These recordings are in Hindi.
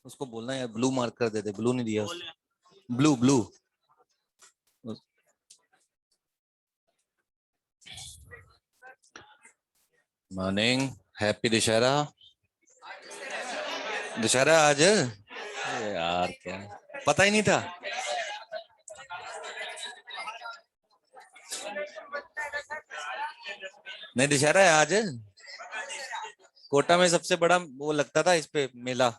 उसको बोलना यार ब्लू मार्क कर देते, ब्लू नहीं दिया उसको। Blue blue. Morning. Happy Dussehra. Dussehra आज है? अरे यार क्या, पता ही नहीं था। नहीं, दशहरा है आज। कोटा में सबसे बड़ा वो लगता था इस पे मेला,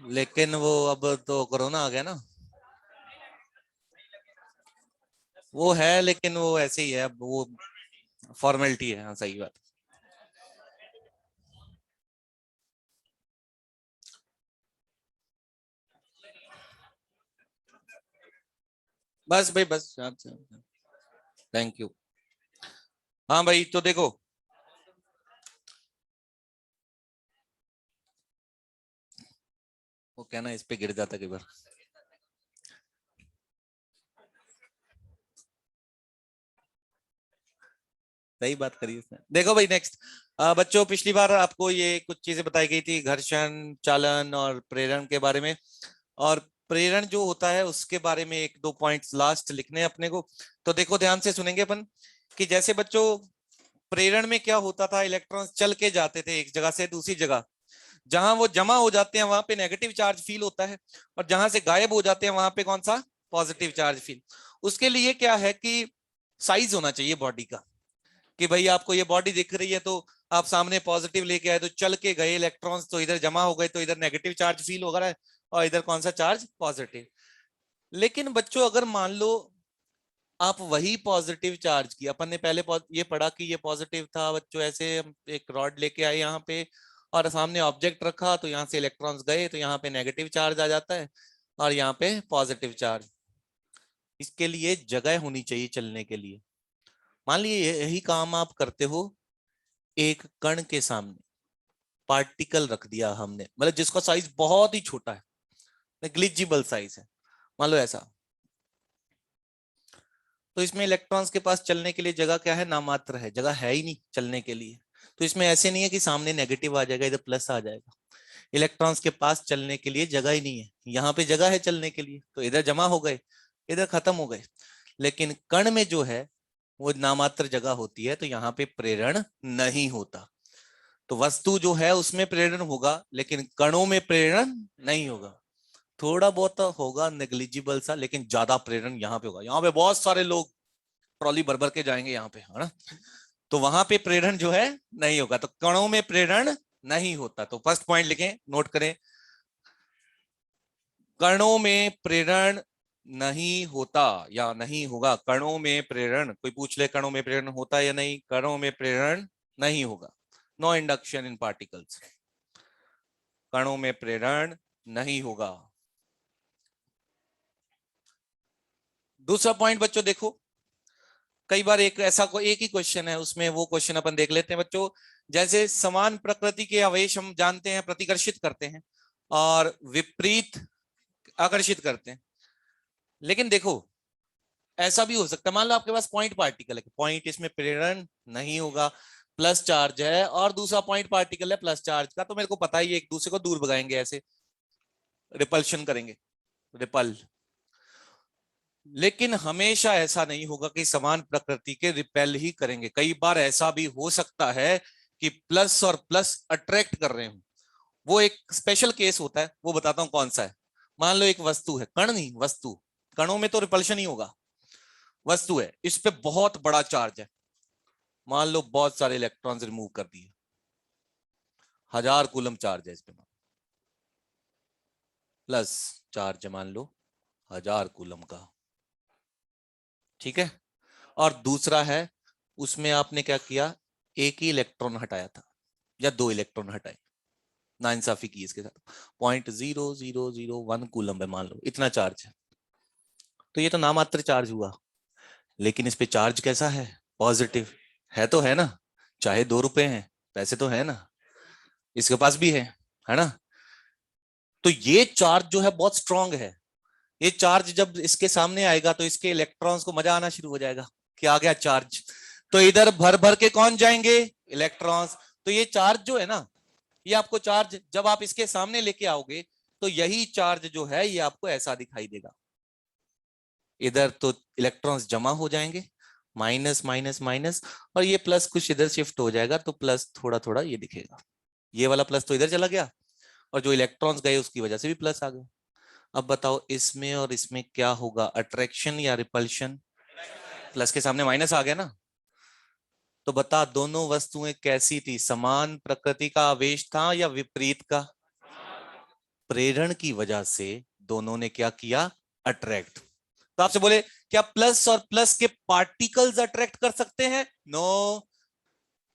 लेकिन वो अब तो कोरोना आ गया ना। वो है लेकिन वो ऐसे ही है, अब वो फॉर्मेलिटी है। हाँ सही बात। बस भाई बस, थैंक यू। हाँ भाई तो देखो, वो क्या ना इस पे गिर जाता कई बार। सही बात करी इसने। देखो भाई नेक्स्ट, बच्चों पिछली बार आपको ये कुछ चीजें बताई गई थी घर्षण, चालन और प्रेरण के बारे में। और प्रेरण जो होता है उसके बारे में एक दो पॉइंट्स लास्ट लिखने हैं अपने को। तो देखो ध्यान से सुनेंगे अपन, कि जैसे बच्चों प्रेरण में क्या होता था, इलेक्ट्रॉन्स चल के जाते थे एक जगह से दूसरी जगह। जहां वो जमा हो जाते हैं वहां पे नेगेटिव चार्ज फील होता है, और जहां से गायब हो जाते हैं वहां पे कौन सा, पॉजिटिव चार्ज फील। उसके लिए क्या है कि साइज होना चाहिए बॉडी का, कि भाई आपको ये बॉडी दिख रही है तो आप सामने पॉजिटिव लेके आए तो चल के गए इलेक्ट्रॉन्स, तो इधर जमा हो गए तो इधर नेगेटिव चार्ज फील हो रहा है, और इधर कौन सा चार्ज, पॉजिटिव। लेकिन बच्चों अगर मान लो आप वही पॉजिटिव चार्ज की, अपन ने पहले ये पढ़ा कि ये पॉजिटिव था बच्चों, ऐसे हम एक रॉड लेके आए यहाँ पे और सामने ऑब्जेक्ट रखा, तो यहाँ से इलेक्ट्रॉन्स गए तो यहाँ पे नेगेटिव चार्ज आ जाता है और यहाँ पे पॉजिटिव चार्ज। इसके लिए जगह होनी चाहिए चलने के लिए। मान लीजिए यही काम आप करते हो, एक कण के सामने पार्टिकल रख दिया हमने, मतलब जिसका साइज बहुत ही छोटा है, नेग्लिजिबल साइज है, मान लो ऐसा। तो इसमें इलेक्ट्रॉन्स के पास चलने के लिए जगह क्या है, नामात्र है, जगह है ही नहीं चलने के लिए। तो इसमें ऐसे नहीं है कि सामने नेगेटिव आ जाएगा इधर प्लस आ जाएगा। इलेक्ट्रॉन्स के पास चलने के लिए जगह ही नहीं है, यहाँ पे जगह है चलने के लिए, तो इधर जमा हो गए, इधर खत्म हो गए। लेकिन कण में जो है वो नामात्र जगह होती है, तो यहाँ पे प्रेरण नहीं होता। तो वस्तु जो है उसमें प्रेरण होगा लेकिन कणों में प्रेरण नहीं होगा। थोड़ा बहुत होगा नेग्लिजिबल सा, लेकिन ज्यादा प्रेरण यहाँ पे होगा। यहाँ पे बहुत सारे लोग ट्रॉली भर भर के जाएंगे यहाँ पे, है ना, तो वहां पे प्रेरण जो है नहीं होगा, तो कणों में प्रेरण नहीं होता। तो फर्स्ट पॉइंट लिखें, नोट करें, कणों में प्रेरण नहीं होता या नहीं होगा। कणों में प्रेरण, कोई पूछ ले कणों में प्रेरण होता है या नहीं, कणों में प्रेरण नहीं होगा। नो इंडक्शन इन पार्टिकल्स, कणों में प्रेरण नहीं होगा। दूसरा पॉइंट बच्चों देखो, कई बार एक ऐसा एक ही क्वेश्चन है उसमें, वो क्वेश्चन अपन देख लेते हैं बच्चों। जैसे समान प्रकृति के आवेश हम जानते हैं प्रतिकर्षित करते हैं और विपरीत आकर्षित करते हैं। लेकिन देखो ऐसा भी हो सकता है, मान लो आपके पास पॉइंट पार्टिकल है, पॉइंट इसमें प्रेरण नहीं होगा, प्लस चार्ज है, और दूसरा पॉइंट पार्टिकल है प्लस चार्ज का, तो मेरे को पता ही है एक दूसरे को दूर भगाएंगे, ऐसे रिपल्शन करेंगे, रिपल। लेकिन हमेशा ऐसा नहीं होगा कि समान प्रकृति के रिपेल ही करेंगे। कई बार ऐसा भी हो सकता है कि प्लस और प्लस अट्रैक्ट कर रहे हो। वो एक स्पेशल केस होता है, वो बताता हूं कौन सा है। मान लो एक वस्तु है, कण नहीं वस्तु, कणों में तो रिपल्शन ही होगा, वस्तु है, इस पे बहुत बड़ा चार्ज है, मान लो बहुत सारे इलेक्ट्रॉन्स रिमूव कर दिए, 1000 कूलम चार्ज है इस पे, प्लस चार्ज मान लो 1000 कूलम का, ठीक है। और दूसरा है, उसमें आपने क्या किया, एक ही इलेक्ट्रॉन हटाया था या दो इलेक्ट्रॉन हटाए, नाइंसाफी की इसके साथ, 0.0001 कूलम है मान लो, इतना चार्ज है। तो ये तो नामात्र चार्ज हुआ, लेकिन इस पे चार्ज कैसा है, पॉजिटिव है, तो है ना, चाहे 2 रुपए हैं, पैसे तो है ना, इसके पास भी है ना। तो ये चार्ज जो है बहुत स्ट्रांग है। ये चार्ज जब इसके सामने आएगा तो इसके इलेक्ट्रॉन्स को मजा आना शुरू हो जाएगा कि आ गया चार्ज, तो इधर भर भर के कौन जाएंगे, इलेक्ट्रॉन्स। तो ये चार्ज जो है ना, ये आपको चार्ज जब आप इसके सामने लेके आओगे तो यही चार्ज जो है ये आपको ऐसा दिखाई देगा। इधर तो इलेक्ट्रॉन्स जमा हो जाएंगे, माइनस माइनस माइनस, और ये प्लस कुछ इधर शिफ्ट हो जाएगा तो प्लस थोड़ा थोड़ा ये दिखेगा। ये वाला प्लस तो इधर चला गया और जो इलेक्ट्रॉन्स गए उसकी वजह से भी प्लस आ गया। अब बताओ इसमें और इसमें क्या होगा, अट्रैक्शन या रिपल्शन? प्लस के सामने माइनस आ गया ना। तो बता दोनों वस्तुएं कैसी थी, समान प्रकृति का आवेश था या विपरीत का? प्रेरण की वजह से दोनों ने क्या किया, अट्रैक्ट। तो आपसे बोले क्या प्लस और प्लस के पार्टिकल्स अट्रैक्ट कर सकते हैं? नो।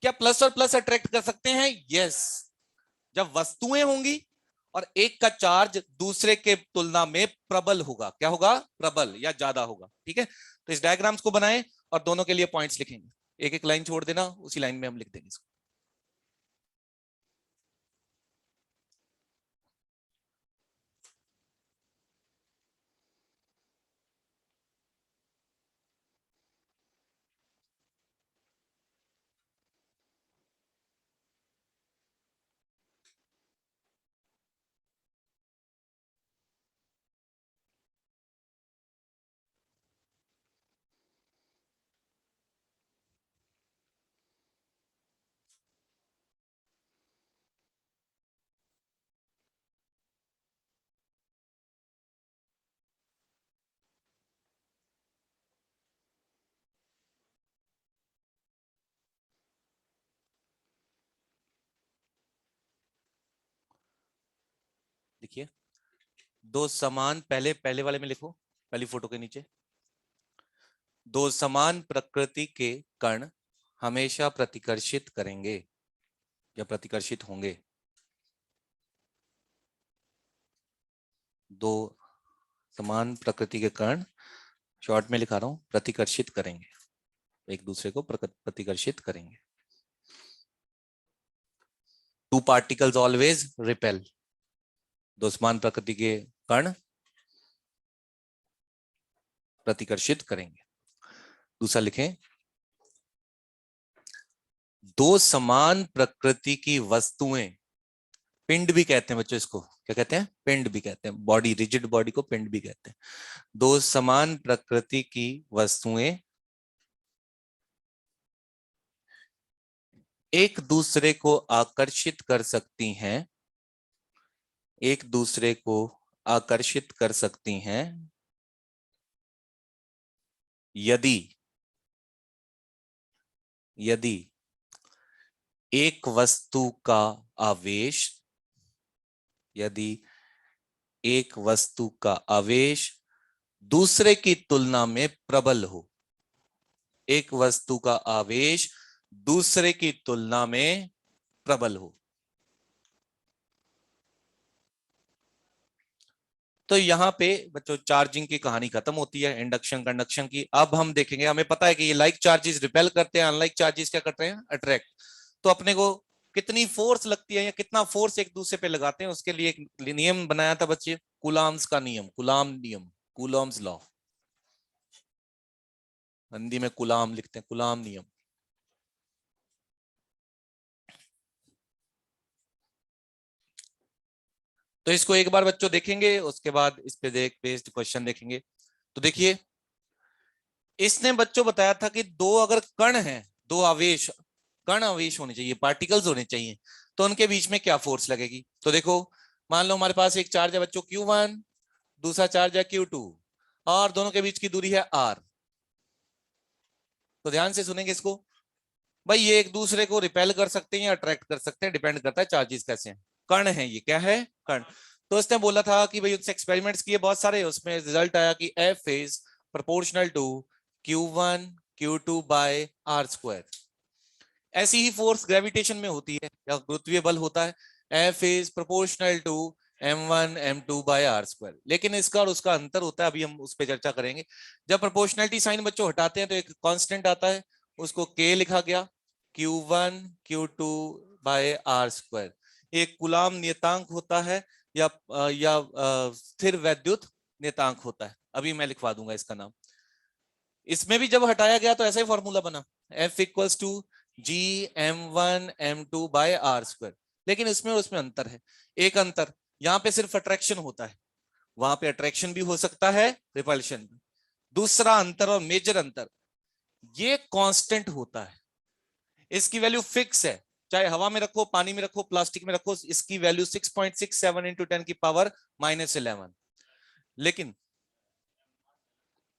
क्या प्लस और प्लस अट्रैक्ट कर सकते हैं? यस। जब वस्तुएं होंगी और एक का चार्ज दूसरे के तुलना में प्रबल होगा। क्या होगा? प्रबल या ज्यादा होगा। ठीक है, तो इस डायग्राम्स को बनाएं और दोनों के लिए पॉइंट्स लिखेंगे। एक एक लाइन छोड़ देना, उसी लाइन में हम लिख देंगे इसको। देखिए, दो समान, पहले पहले वाले में लिखो, पहली फोटो के नीचे, दो समान प्रकृति के कण हमेशा प्रतिकर्षित करेंगे या प्रतिकर्षित होंगे। दो समान प्रकृति के कण, शॉर्ट में लिखा रहा हूं, प्रतिकर्षित करेंगे, एक दूसरे को प्रतिकर्षित करेंगे। टू पार्टिकल्स ऑलवेज रिपेल, दो समान प्रकृति के कण प्रतिकर्षित करेंगे। दूसरा लिखें, दो समान प्रकृति की वस्तुएं, पिंड भी कहते हैं बच्चों इसको, क्या कहते हैं? पिंड भी कहते हैं, बॉडी, रिजिड बॉडी को पिंड भी कहते हैं। दो समान प्रकृति की वस्तुएं एक दूसरे को आकर्षित कर सकती हैं, एक दूसरे को आकर्षित कर सकती हैं यदि यदि एक वस्तु का आवेश, यदि एक वस्तु का आवेश दूसरे की तुलना में प्रबल हो। एक वस्तु का आवेश दूसरे की तुलना में प्रबल हो। तो यहाँ पे बच्चों चार्जिंग की कहानी खत्म होती है, इंडक्शन कंडक्शन की। अब हम देखेंगे, हमें पता है कि ये लाइक चार्जेस रिपेल करते हैं, अनलाइक चार्जेस क्या करते हैं, अट्रैक्ट। तो अपने को कितनी फोर्स लगती है या कितना फोर्स एक दूसरे पे लगाते हैं, उसके लिए एक नियम बनाया था बच्चे, कूलाम्स का नियम, कूलाम नियम, कूलॉम्स लॉ। हिंदी में कूलाम लिखते हैं, कूलाम नियम। तो इसको एक बार बच्चों देखेंगे, उसके बाद इस पे बेस्ड क्वेश्चन देखेंगे। तो देखिए, इसने बच्चों बताया था कि दो अगर कण हैं, दो आवेश, कण आवेश होने चाहिए, पार्टिकल्स होने चाहिए, तो उनके बीच में क्या फोर्स लगेगी। तो देखो, मान लो हमारे पास एक चार्ज है बच्चों Q1, दूसरा चार्ज है Q2, और दोनों के बीच की दूरी है R। तो ध्यान से सुनेंगे इसको भाई, ये एक दूसरे को रिपेल कर सकते हैं या अट्रैक्ट कर सकते हैं, डिपेंड करता है चार्जेस कैसे हैं। कण है ये, क्या है, कण। तो इसने बोला था कि भाई उससे एक्सपेरिमेंट्स किए बहुत सारे, उसमें रिजल्ट आया कि F is proportional to Q1 Q2 by R square. ऐसी ही फोर्स ग्रेविटेशन में होती है या गुरुत्वीय बल होता है, F is proportional to M1 M2 by R square. लेकिन इसका और उसका अंतर होता है, अभी हम उस पर चर्चा करेंगे। जब प्रोपोर्शनलिटी साइन बच्चों हटाते हैं तो एक कांस्टेंट आता है, उसको K लिखा गया, Q1 Q2 by R square. एक कूलाम नियतांक होता है या स्थिर वैद्युत नियतांक होता है, अभी मैं लिखवा दूंगा इसका नाम। इसमें भी जब हटाया गया तो ऐसा ही फॉर्मूला बना, F equals to G M1 M2 by R square. लेकिन इसमें और उसमें अंतर है। एक अंतर, यहाँ पे सिर्फ अट्रैक्शन होता है, वहां पे अट्रैक्शन भी हो सकता है, रिपल्शन भी। दूसरा अंतर और मेजर अंतर, ये कांस्टेंट होता है, इसकी वैल्यू फिक्स है, चाहे हवा में रखो, पानी में रखो, प्लास्टिक में रखो, इसकी वैल्यू 6.67 इंटू 10 की पावर -11। लेकिन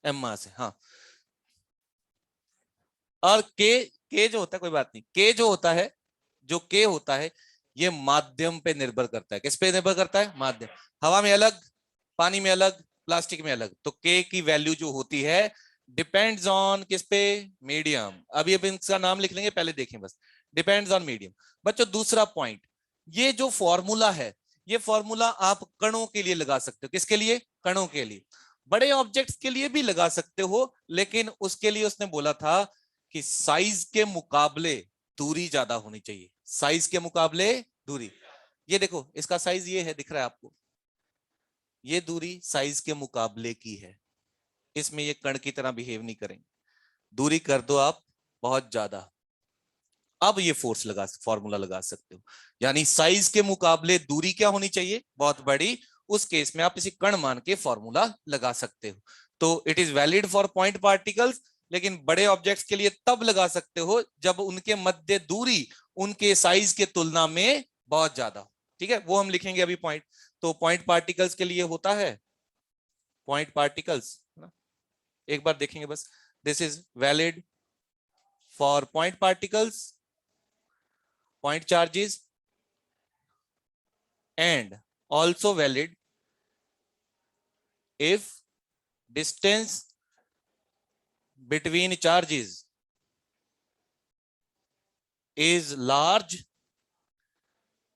एम मास है, हाँ। और के जो होता है, कोई बात नहीं, के जो होता है, जो के होता है, ये माध्यम पे निर्भर करता है। किस पे निर्भर करता है? माध्यम। हवा में अलग, पानी में अलग, प्लास्टिक में अलग। तो के की वैल्यू जो होती है डिपेंड्स ऑन किस पे? मीडियम। अभी अब इसका नाम लिख लेंगे, पहले देखें बस, डिपेंड्स ऑन मीडियम। बच्चों दूसरा पॉइंट, ये जो फॉर्मूला है, ये फॉर्मूला आप कणों के लिए लगा सकते हो। किसके लिए? कणों के लिए। बड़े ऑब्जेक्ट्स के लिए भी लगा सकते हो, लेकिन उसके लिए उसने बोला था कि साइज के मुकाबले दूरी ज्यादा होनी चाहिए, साइज के मुकाबले दूरी। ये देखो, इसका साइज ये है, दिख रहा है आपको? ये दूरी साइज के मुकाबले की है, इसमें ये कण की तरह बिहेव नहीं करेंगे। दूरी कर दो आप बहुत ज्यादा, अब ये फोर्स लगा, फॉर्मूला लगा सकते हो। यानी साइज के मुकाबले दूरी क्या होनी चाहिए? बहुत बड़ी। उस केस में आप इसे कण मान के फॉर्मूला लगा सकते हो। तो it is valid for point particles, लेकिन बड़े ऑब्जेक्ट्स के लिए तब लगा सकते हो जब उनके मध्य दूरी उनके साइज के तुलना में बहुत ज्यादा। ठीक है, वो हम लिखेंगे अभी पॉइंट। तो पॉइंट पार्टिकल्स के लिए होता है, पॉइंट पार्टिकल्स ना, एक बार देखेंगे बस। This is valid for point particles, point charges, and also valid if distance between charges is large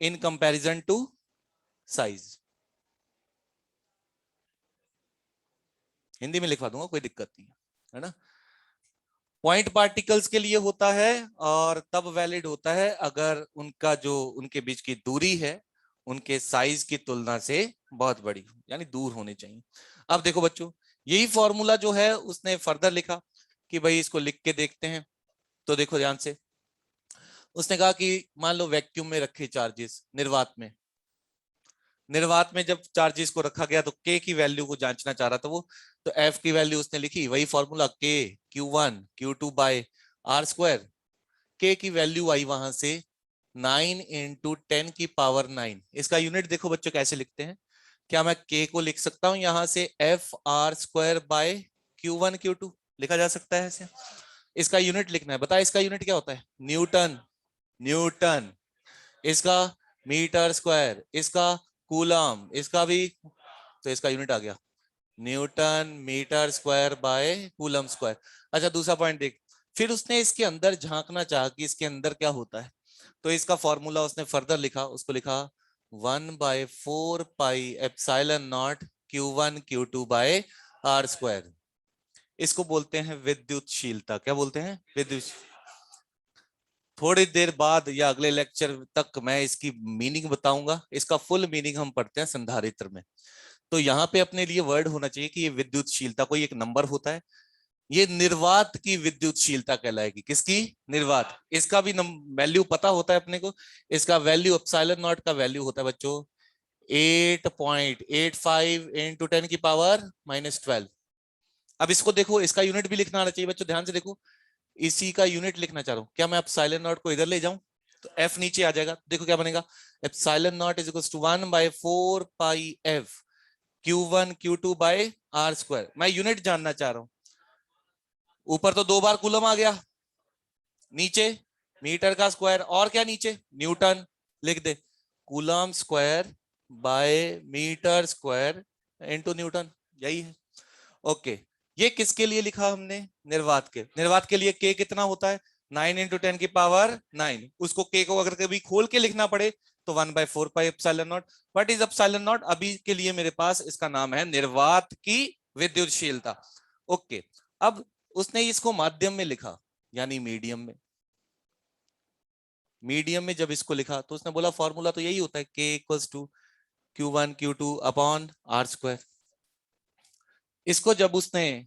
in comparison to size। Hindi में लिखवा दूंगा, कोई दिक्कत नहीं है ना। पॉइंट पार्टिकल्स के लिए होता है और तब वैलिड होता है अगर उनका जो उनके बीच की दूरी है उनके साइज की तुलना से बहुत बड़ी हो, यानी दूर होनी चाहिए। अब देखो बच्चों, यही फॉर्मूला जो है उसने फर्दर लिखा कि भाई इसको लिख के देखते हैं। तो देखो ध्यान से, उसने कहा कि मान लो वैक्यूम में रखे चार्जेस, निर्वात में, निर्वात में जब चार्जेस को रखा गया तो के की वैल्यू को जांचना चाह रहा था वो। तो एफ की वैल्यू उसने लिखी, वही formula, K Q1 Q2 by R square. के की वैल्यू आई वहां से 9 इंटू 10 की पावर 9। इसका यूनिट देखो बच्चों कैसे लिखते हैं। क्या मैं के को लिख सकता हूं यहां से F R square by Q1 Q2? लिखा जा सकता है ऐसे। इसका यूनिट लिखना है, बताया इसका यूनिट क्या होता है? न्यूटन। न्यूटन। इसका मीटर स्क्वायर, इसका कूलम, इसका भी। तो इसका यूनिट आ गया newton metre square by coulomb square. अच्छा दूसरा पॉइंट देख, फिर उसने इसके अंदर झांकना चाहा कि इसके अंदर क्या होता है। तो इसका फॉर्मूला उसने फर्दर लिखा, उसको लिखा 1/4 pi epsilon naught Q1 Q2 by R square. इसको बोलते हैं विद्युतशीलता। क्या बोलते हैं? विद्युत। थोड़ी देर बाद या अगले लेक्चर तक मैं इसकी मीनिंग बताऊंगा। इसका फुल मीनिंग हम पढ़ते हैं संधारित्र में। तो यहाँ पे अपने लिए वर्ड होना चाहिए कि ये विद्युतशीलता कोई एक नंबर होता है, ये निर्वात की विद्युतशीलता कहलाएगी। किसकी? निर्वात। इसका भी वैल्यू पता होता है अपने को। इसका वैल्यू एप्सिलॉन नॉट का वैल्यू होता है बच्चों 8.85 इंटू 10 की पावर -12। अब इसको देखो, इसका यूनिट भी लिखना आना चाहिए बच्चों, ध्यान से देखो। इसी का यूनिट लिखना चाह रहा हूं, क्या मैं एप्सिलॉन नॉट को इधर ले जाऊं तो एफ नीचे आ जाएगा। देखो क्या बनेगा, epsilon naught is equal to 1/4 pi F Q1 Q2 by R square. मैं यूनिट जानना चाह रहा हूं। ऊपर तो 2 बार कूलम आ गया, नीचे मीटर का स्क्वायर, और क्या नीचे? न्यूटन। लिख दे coulomb square by metre square into newton, यही है। ओके, ये किसके लिए लिखा हमने? निर्वात के। निर्वात के लिए के कितना होता है? 9 इंटू 10 की पावर 9। उसको के को अगर कभी खोल के लिखना पड़े तो 1/4 pi epsilon not. What is epsilon not? अभी के लिए मेरे पास इसका नाम है निर्वात की विद्युतशीलता। ओके, अब उसने इसको माध्यम में लिखा, यानी मीडियम में। मीडियम में जब इसको लिखा तो उसने बोला फॉर्मूला तो यही होता है, K equals to Q1 Q2 upon R square. इसको जब उसने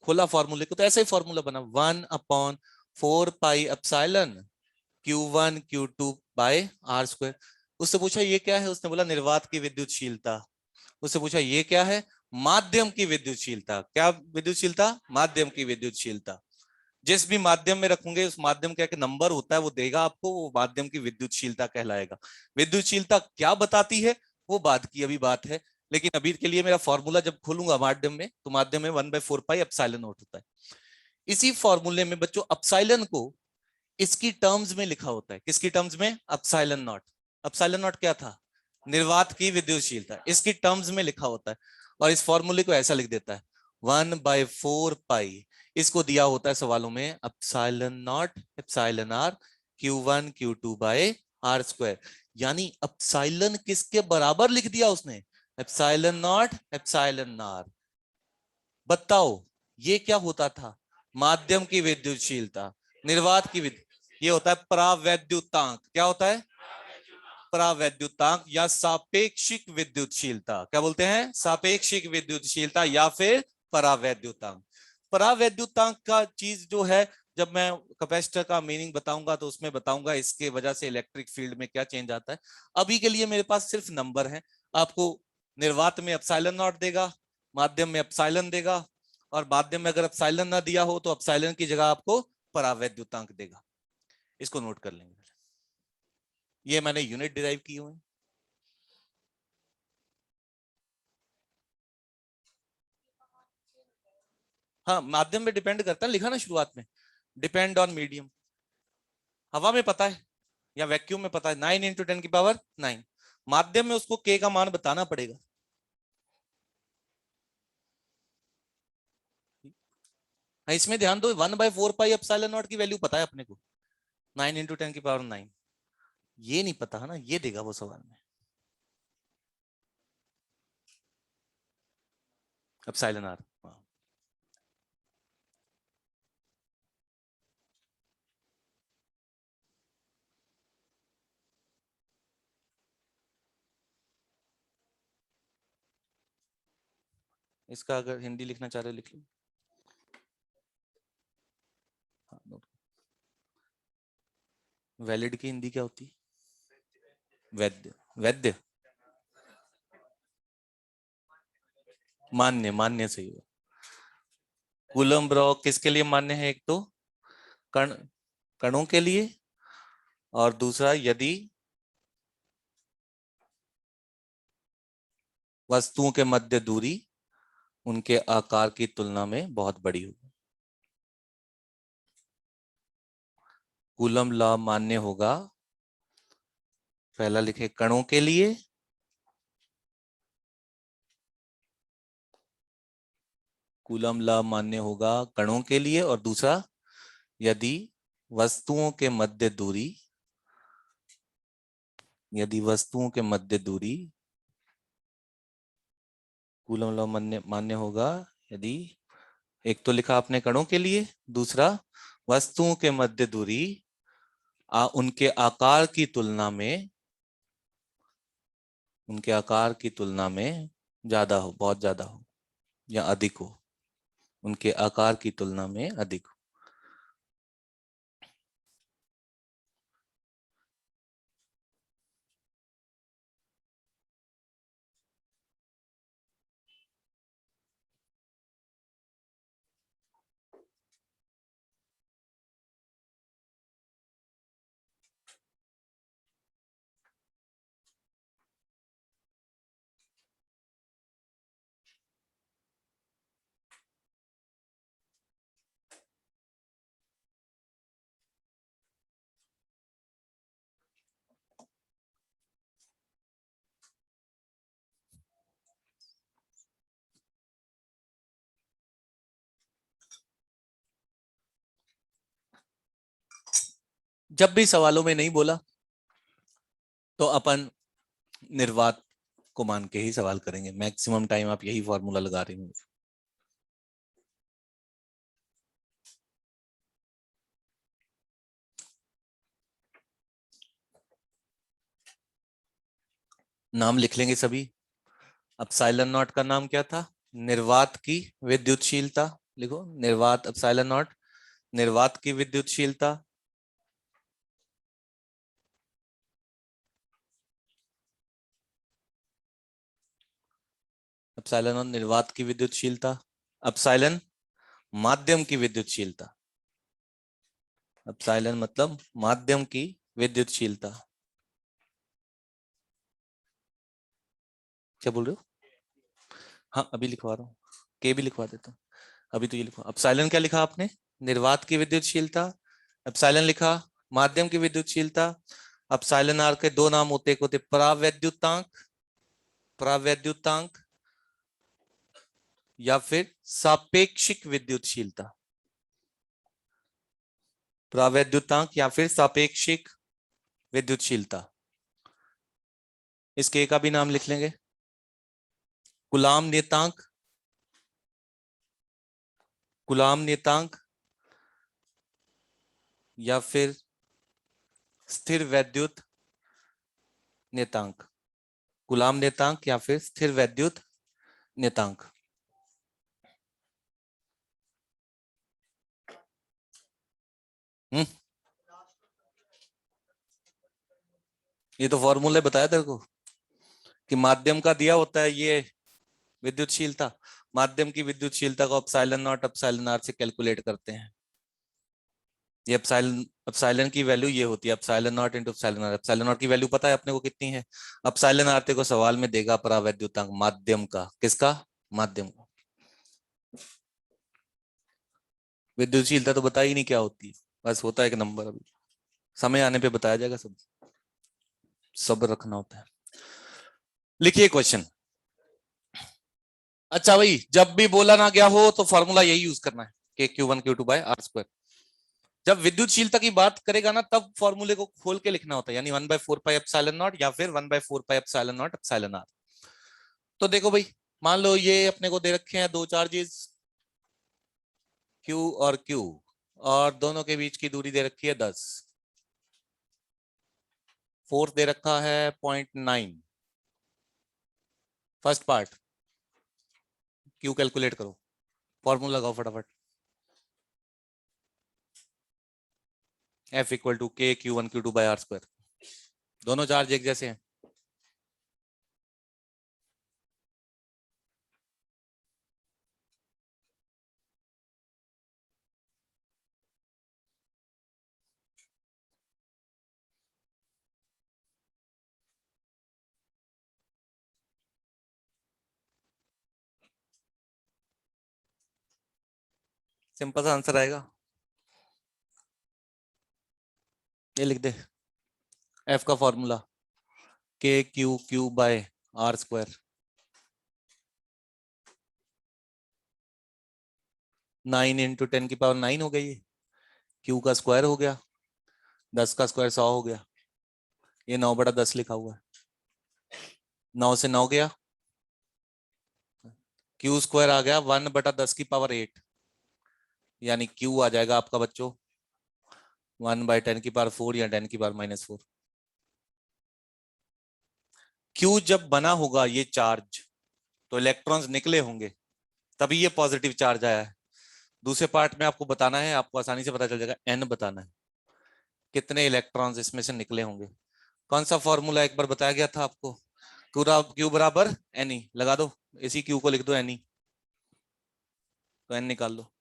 खोला फॉर्मूले को तो ऐसा ही फॉर्मूला बना 1/4 pi epsilon Q1 Q2 by R square. उससे पूछा ये क्या है, उसने बोला निर्वात की विद्युतशीलता। उससे पूछा ये क्या है, माध्यम की विद्युतशीलता। क्या विद्युतशीलता, माध्यम की विद्युतशीलता। जिस भी माध्यम में रखोगे उस माध्यम का एक नंबर होता है, वो देगा आपको, वो माध्यम की विद्युतशीलता कहलाएगा। विद्युतशीलता क्या बताती है वो बाद की अभी बात है, लेकिन अभी के लिए मेरा फॉर्मूला जब खोलूंगा माध्यम में, तो माध्यम में 1/4 पाई एप्सिलॉन नॉट होता है। इसी फॉर्मूले में बच्चों एप्सिलॉन को इसकी टर्म्स में लिखा होता है। किसकी टर्म्स में, एप्सिलॉन नॉट। एप्सिलॉन नॉट क्या था, निर्वात की विद्युतशीलता, इसकी टर्म्स में लिखा होता है। और इस फॉर्मूले को ऐसा लिख देता है 1/4 पाई, इसको दिया होता है सवालों में epsilon naught epsilon R Q1 Q2 by R square. यानी एप्सिलॉन किसके बराबर लिख दिया उसने, एप्सिलॉन नॉट एप्सिलॉन आर। बताओ ये क्या होता था, माध्यम की विद्युतशीलता, निर्वात की विद्युत, ये होता है परावैद्युतांक। क्या होता है, परावैद्युतांक या सापेक्षिक विद्युतशीलता। क्या बोलते हैं, सापेक्षिक विद्युतशीलता या फिर परावैद्युतांक। परावैद्युतांक का चीज जो है, जब मैं कैपेसिटर का मीनिंग बताऊंगा तो उसमें बताऊंगा इसके वजह से इलेक्ट्रिक फील्ड में क्या चेंज आता है। अभी के लिए मेरे पास सिर्फ नंबर है। आपको निर्वात में एप्सिलॉन नॉट देगा, माध्यम में एप्सिलॉन देगा, और माध्यम में अगर एप्सिलॉन ना दिया हो तो एप्सिलॉन की जगह आपको परावैद्युतांक देगा। इसको नोट कर लेंगे। ये मैंने यूनिट डिराइव की हुई है। हाँ, माध्यम पे डिपेंड करता है, लिखा ना शुरुआत में, डिपेंड ऑन मीडियम। हवा में पता है या वैक्यूम में पता है, 9 × 10⁹ माध्यम में उसको के का मान बताना पड़ेगा। इसमें ध्यान दो, 1/4 पाई एप्सिलॉन नॉट की वैल्यू पता है अपने को, 9 × 10⁹ ये नहीं पता है ना, ये देगा वो सवाल में एप्सिलॉन आर। इसका अगर हिंदी लिखना चाह रहे हो लिख लो। हाँ, वैलिड की हिंदी क्या होती है, वैद्य, वैद्य, मान्य, मान्य सही है। कूलम्ब रॉ किसके लिए मान्य है, एक तो कण, कणों के लिए, और दूसरा यदि वस्तुओं के मध्य दूरी उनके आकार की तुलना में बहुत बड़ी हो। कूलम्ब लॉ मान्य होगा, पहला लिखे कणों के लिए, कूलम्ब लॉ मान्य होगा कणों के लिए, और दूसरा यदि वस्तुओं के मध्य दूरी, यदि वस्तुओं के मध्य दूरी, कूलम्ब लॉ मान्य मान्य होगा यदि, एक तो लिखा आपने कणों के लिए, दूसरा वस्तुओं के मध्य दूरी उनके आकार की तुलना में, उनके आकार की तुलना में ज्यादा हो, बहुत ज्यादा हो या अधिक हो, उनके आकार की तुलना में अधिक हो। जब भी सवालों में नहीं बोला तो अपन निर्वात को मान के ही सवाल करेंगे, मैक्सिमम टाइम आप यही फॉर्मूला लगा रहे होंगे। नाम लिख लेंगे सभी। एप्सिलॉन नॉट का नाम क्या था, निर्वात की विद्युतशीलता। लिखो निर्वात, एप्सिलॉन नॉट निर्वात की विद्युतशीलता। एप्सिलॉन और निर्वात की विद्युतशीलता, एप्सिलॉन माध्यम की विद्युतशीलता, एप्सिलॉन मतलब माध्यम की विद्युतशीलता। क्या बोल रहे हो? हाँ अभी लिखवा रहा हूँ, के भी लिखवा देता हूँ। अभी तो ये लिखो, एप्सिलॉन क्या लिखा आपने? निर्वात की विद्युतशीलता। एप्सिलॉन लिखा माध्यम की विद्युतशीलता। एप्सिलॉन आर के दो नाम होते, एक होते परावैद्युतांक, परावैद्युतांक या फिर सापेक्षिक विद्युतशीलता, परावैद्युतांक या फिर सापेक्षिक विद्युतशीलता। इसके का भी नाम लिख लेंगे, कूलाम नियतांक, कूलाम नियतांक या फिर स्थिर वैद्युत नियतांक, कूलाम नियतांक या फिर स्थिर वैद्युत नियतांक। ये तो फॉर्मूले बताया तेरे को कि माध्यम का दिया होता है ये विद्युतशीलता, माध्यम की विद्युतशीलता को एप्सिलॉन नॉट एप्सिलॉन आर से कैलकुलेट करते हैं। ये एप्सिलॉन की वैल्यू ये होती है epsilon naught into epsilon R. Epsilon naught की वैल्यू पता है अपने को कितनी है? एप्सिलॉन आर तेरे को सवाल में देगा परावैद्युतांक माध्यम का, किसका? माध्यम का। विद्युतशीलता तो बता ही नहीं क्या होती है, बस होता है एक नंबर, अभी समय आने पे बताया जाएगा सब, सब्र रखना होता है। लिखिए क्वेश्चन। अच्छा भाई, जब भी बोला ना गया हो तो फॉर्मूला यही यूज करना है, K Q one Q two by R square. जब विद्युतशीलता की बात करेगा ना तब फॉर्मूले को खोल के लिखना होता है, यानी 1/4 पाई एप्सिलॉन नॉट या फिर 1/4 pi epsilon naught epsilon R. तो देखो भाई, मान लो ये अपने को दे रखे हैं दो चार्जेस Q और Q, और दोनों के बीच की दूरी दे रखी है 10, फोर्स दे रखा है 0.9। फर्स्ट पार्ट Q कैलकुलेट करो, फॉर्मूला लगाओ फटाफट। F equal to K Q one Q two by R square. दोनों चार्ज एक जैसे हैं। सिंपल सा आंसर आएगा, ये लिख दे। F का formula K Q Q by R square, 9 into 10⁹ हो गई है, Q का स्क्वायर हो गया, 10 का स्क्वायर 100 हो गया, ये 9/10 लिखा हुआ है, 9 से 9 गया, Q स्क्वायर आ गया 1/10⁸, यानी Q आ जाएगा आपका बच्चों 1/10⁴ या 10⁻⁻⁴। Q जब बना होगा ये चार्ज तो इलेक्ट्रॉन्स निकले होंगे, तभी ये पॉजिटिव चार्ज आया है। दूसरे पार्ट में आपको बताना है, आपको आसानी से पता चल जाएगा, N बताना है कितने इलेक्ट्रॉन्स इसमें से निकले होंगे। कौन सा फॉर्मूला एक बार बताया गया था आपको? Q बराबर NE, लगा दो, इसी Q को लिख दो NE, तो N निकाल लो।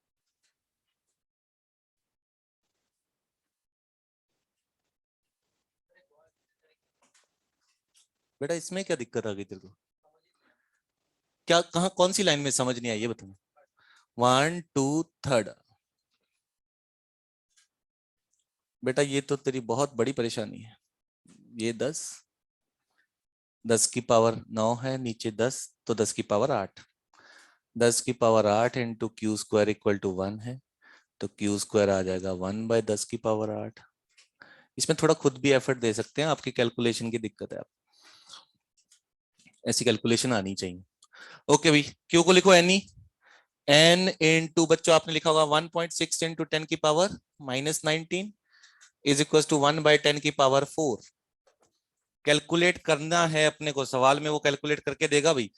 बेटा इसमें क्या दिक्कत आ गई तेरे को? क्या कहा, कौन सी लाइन में समझ नहीं आई ये बताना। 1 2 3। बेटा ये तो तेरी बहुत बड़ी परेशानी है। ये 10 की पावर 9 है, नीचे 10 तो 10 की पावर 8, 10 की power 8 into Q square equal to 1 है, तो क्यू स्क्वायर आ जाएगा 1/10 की पावर 8। इसमें थोड़ा खुद भी एफर्ट दे सकते हैं, आपकी कैलकुलेशन की दिक्कत है, आप ऐसी कैलकुलेशन आनी चाहिए। ओके भाई, क्यू को लिखो एन ई, एन इंटू बच्चों आपने लिखा होगा 1.6 इंटू 10 की power -19 is equal to 1/10⁴। Calculate करना है अपने को, सवाल में वो कैलकुलेट करके देगा भाई।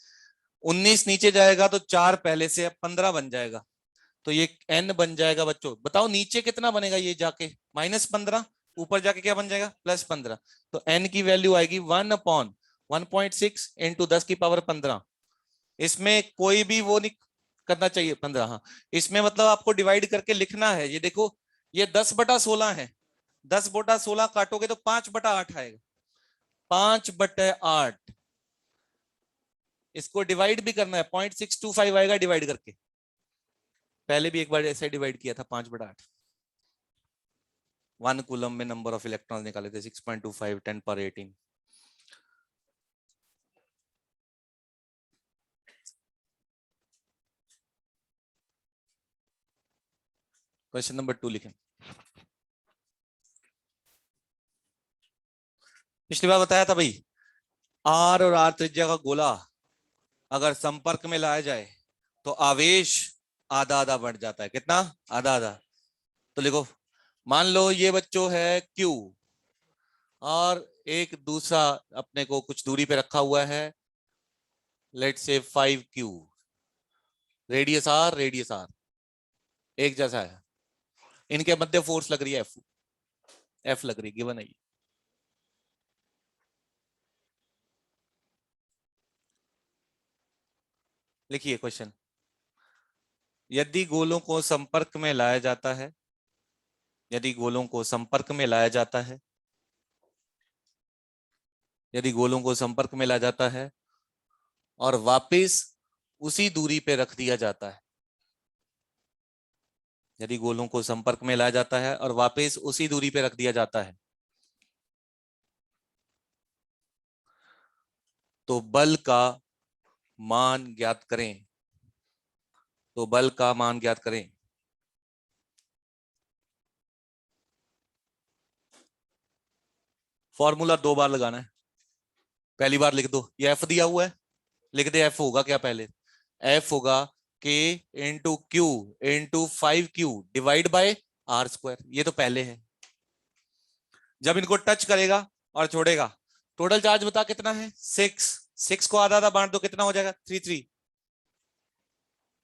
19 नीचे जाएगा तो 4 पहले से अब 15 बन जाएगा, तो ये n बन जाएगा बच्चों। बताओ नीचे कितना बनेगा, ये जाके -15, ऊपर जाके क्या बन जाएगा +15, तो n की वैल्यू आएगी 1/1.6 इंटू 10 की पावर 15 इसमें कोई भी वो नहीं करना चाहिए 15, हाँ। इसमें मतलब आपको डिवाइड करके लिखना है। ये देखो, ये 10/16 है, 10/16 काटोगे तो 5/8 आएगा, 5/8। इसको डिवाइड भी करना है, 0.625 आएगा डिवाइड करके। पहले भी एक बार ऐसे डिवाइड किया था 5/8। 1 कूलम में नंबर ऑफ इलेक्ट्रॉन निकाले थे 6.25 10^18। क्वेश्चन नंबर 2 लिखें। पिछली बार बताया था भाई, आर और आर त्रिज्या का गोला अगर संपर्क में लाया जाए तो आवेश आधा आधा बढ़ जाता है। कितना? आधा आधा। तो लिखो, मान लो ये बच्चों है Q, और एक दूसरा अपने को कुछ दूरी पे रखा हुआ है, लेट से 5Q, radius R, radius R एक जैसा है। इनके मध्य फोर्स लग रही है F लग रही है, गिवन है। लिखिए क्वेश्चन। यदि गोलों को संपर्क में लाया जाता है, यदि गोलों को संपर्क में लाया जाता है, यदि गोलों को संपर्क में लाया जाता है और वापस उसी दूरी पे रख दिया जाता है, यदि गोलों को संपर्क में लाया जाता है और वापस उसी दूरी पे रख दिया जाता है, तो बल का मान ज्ञात करें। तो बल का मान ज्ञात करें। फॉर्मूला 2 बार लगाना है। पहली बार लिख दो, ये F दिया हुआ है, लिख दे F होगा क्या पहले? F होगा K into Q into 5Q divide by R²। ये तो पहले है। जब इनको टच करेगा और छोड़ेगा, टोटल चार्ज बता कितना है? 6 को आधा आधा बांट दो, कितना हो जाएगा? 3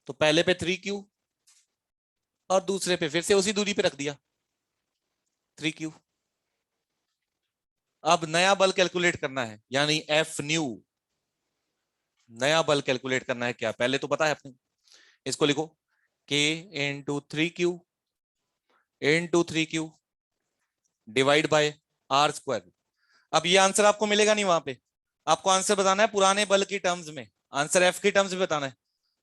तो पहले पे 3Q और दूसरे पे फिर से उसी दूरी पे रख दिया 3Q। अब नया बल कैलकुलेट करना है, यानी F न्यू। नया बल कैलकुलेट करना है क्या? पहले तो पता है अपने, इसको लिखो K into 3Q divide by R²। अब ये आंसर आपको मिलेगा नहीं वहां पे, आपको आंसर बताना है पुराने बल की टर्म्स में, आंसर F की टर्म्स में बताना है।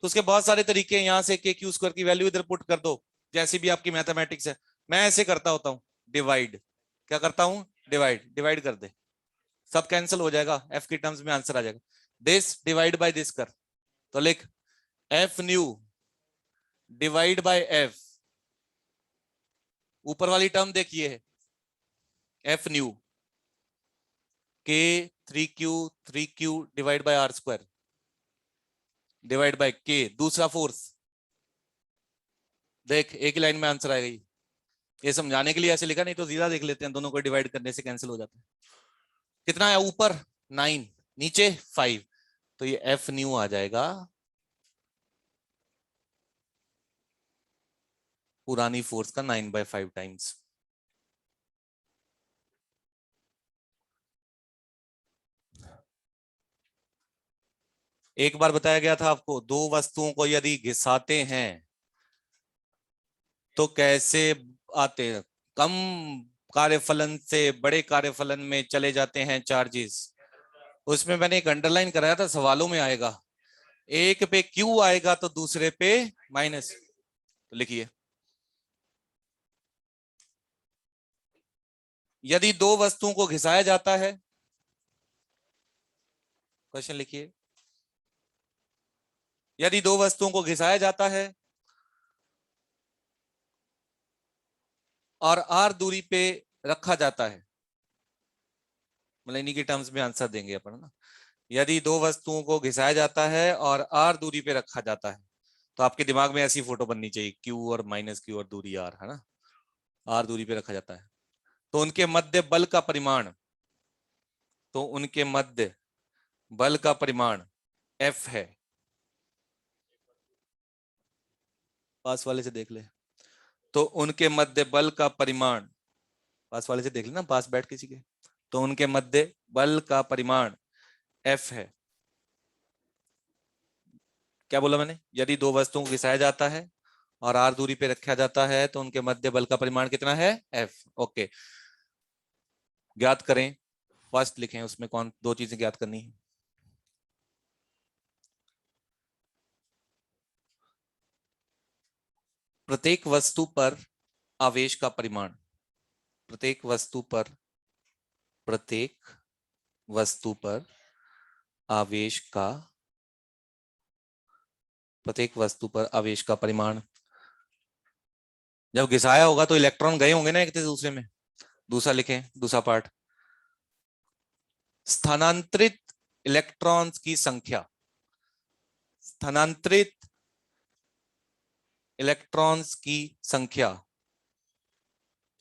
तो उसके बहुत सारे तरीके हैं, यहां से KQ² की वैल्यू इधर पुट कर दो, जैसी भी आपकी मैथमेटिक्स है। मैं ऐसे करता होता हूँ, डिवाइड। क्या करता हूँ? डिवाइड। डिवाइड कर दे, सब कैंसिल हो जाएगा, F की टर्म्स में आंसर आ जाएगा। दिस डिवाइड बाय दिस कर, तो लिख F nu divide by F। ऊपर वाली टर्म देखिए है F new, K 3Q divide by R² divide by K, दूसरा फोर्स। देख एक ही लाइन में आंसर आएगा। ये समझाने के लिए ऐसे लिखा, नहीं तो सीधा देख लेते हैं, दोनों को डिवाइड करने से कैंसिल हो जाता है। कितना है ऊपर? 9, नीचे 5, तो ये F न्यू आ जाएगा पुरानी फोर्स का 9/5 टाइम्स। एक बार बताया गया था आपको, दो वस्तुओं को यदि घिसाते हैं तो कैसे आते हैं? कम कार्यफलन से बड़े कार्यफलन में चले जाते हैं चार्जेस। उसमें मैंने एक अंडरलाइन कराया था, सवालों में आएगा, एक पे Q आएगा तो दूसरे पे माइनस। तो लिखिए, यदि दो वस्तुओं को घिसाया जाता है, क्वेश्चन लिखिए, यदि दो वस्तुओं को घिसाया जाता है और R दूरी पे रखा जाता है, मतलब इन्हीं के टर्म्स में आंसर देंगे अपन ना। यदि दो वस्तुओं को घिसाया जाता है और R दूरी पे रखा जाता है, तो आपके दिमाग में ऐसी फोटो बननी चाहिए, Q और -Q और दूरी R है ना, R दूरी पे रखा जाता है, तो उनके मध्य बल का परिमाण, तो उनके मध्य बल का परिमाण F है। पास वाले से देख ले, तो उनके मध्य बल का परिमाण, पास वाले से देख लेना, पास बैठ किसी के, तो उनके मध्य बल का परिमाण F है। क्या बोला मैंने? यदि दो वस्तुओं को घिसाया जाता है और r दूरी पे रखा जाता है तो उनके मध्य बल का परिमाण कितना है? F। ओके, ज्ञात करें। फर्स्ट लिखें, उसमें कौन दो चीजें ज्ञात करनी है। प्रत्येक वस्तु पर आवेश का परिमाण। प्रत्येक वस्तु पर, प्रत्येक वस्तु पर आवेश का, प्रत्येक वस्तु पर आवेश का परिमाण। जब घिसाया होगा तो इलेक्ट्रॉन गए होंगे ना एक दूसरे में। दूसरा लिखें, दूसरा पार्ट, स्थानांतरित इलेक्ट्रॉन्स की संख्या। स्थानांतरित इलेक्ट्रॉन्स की संख्या,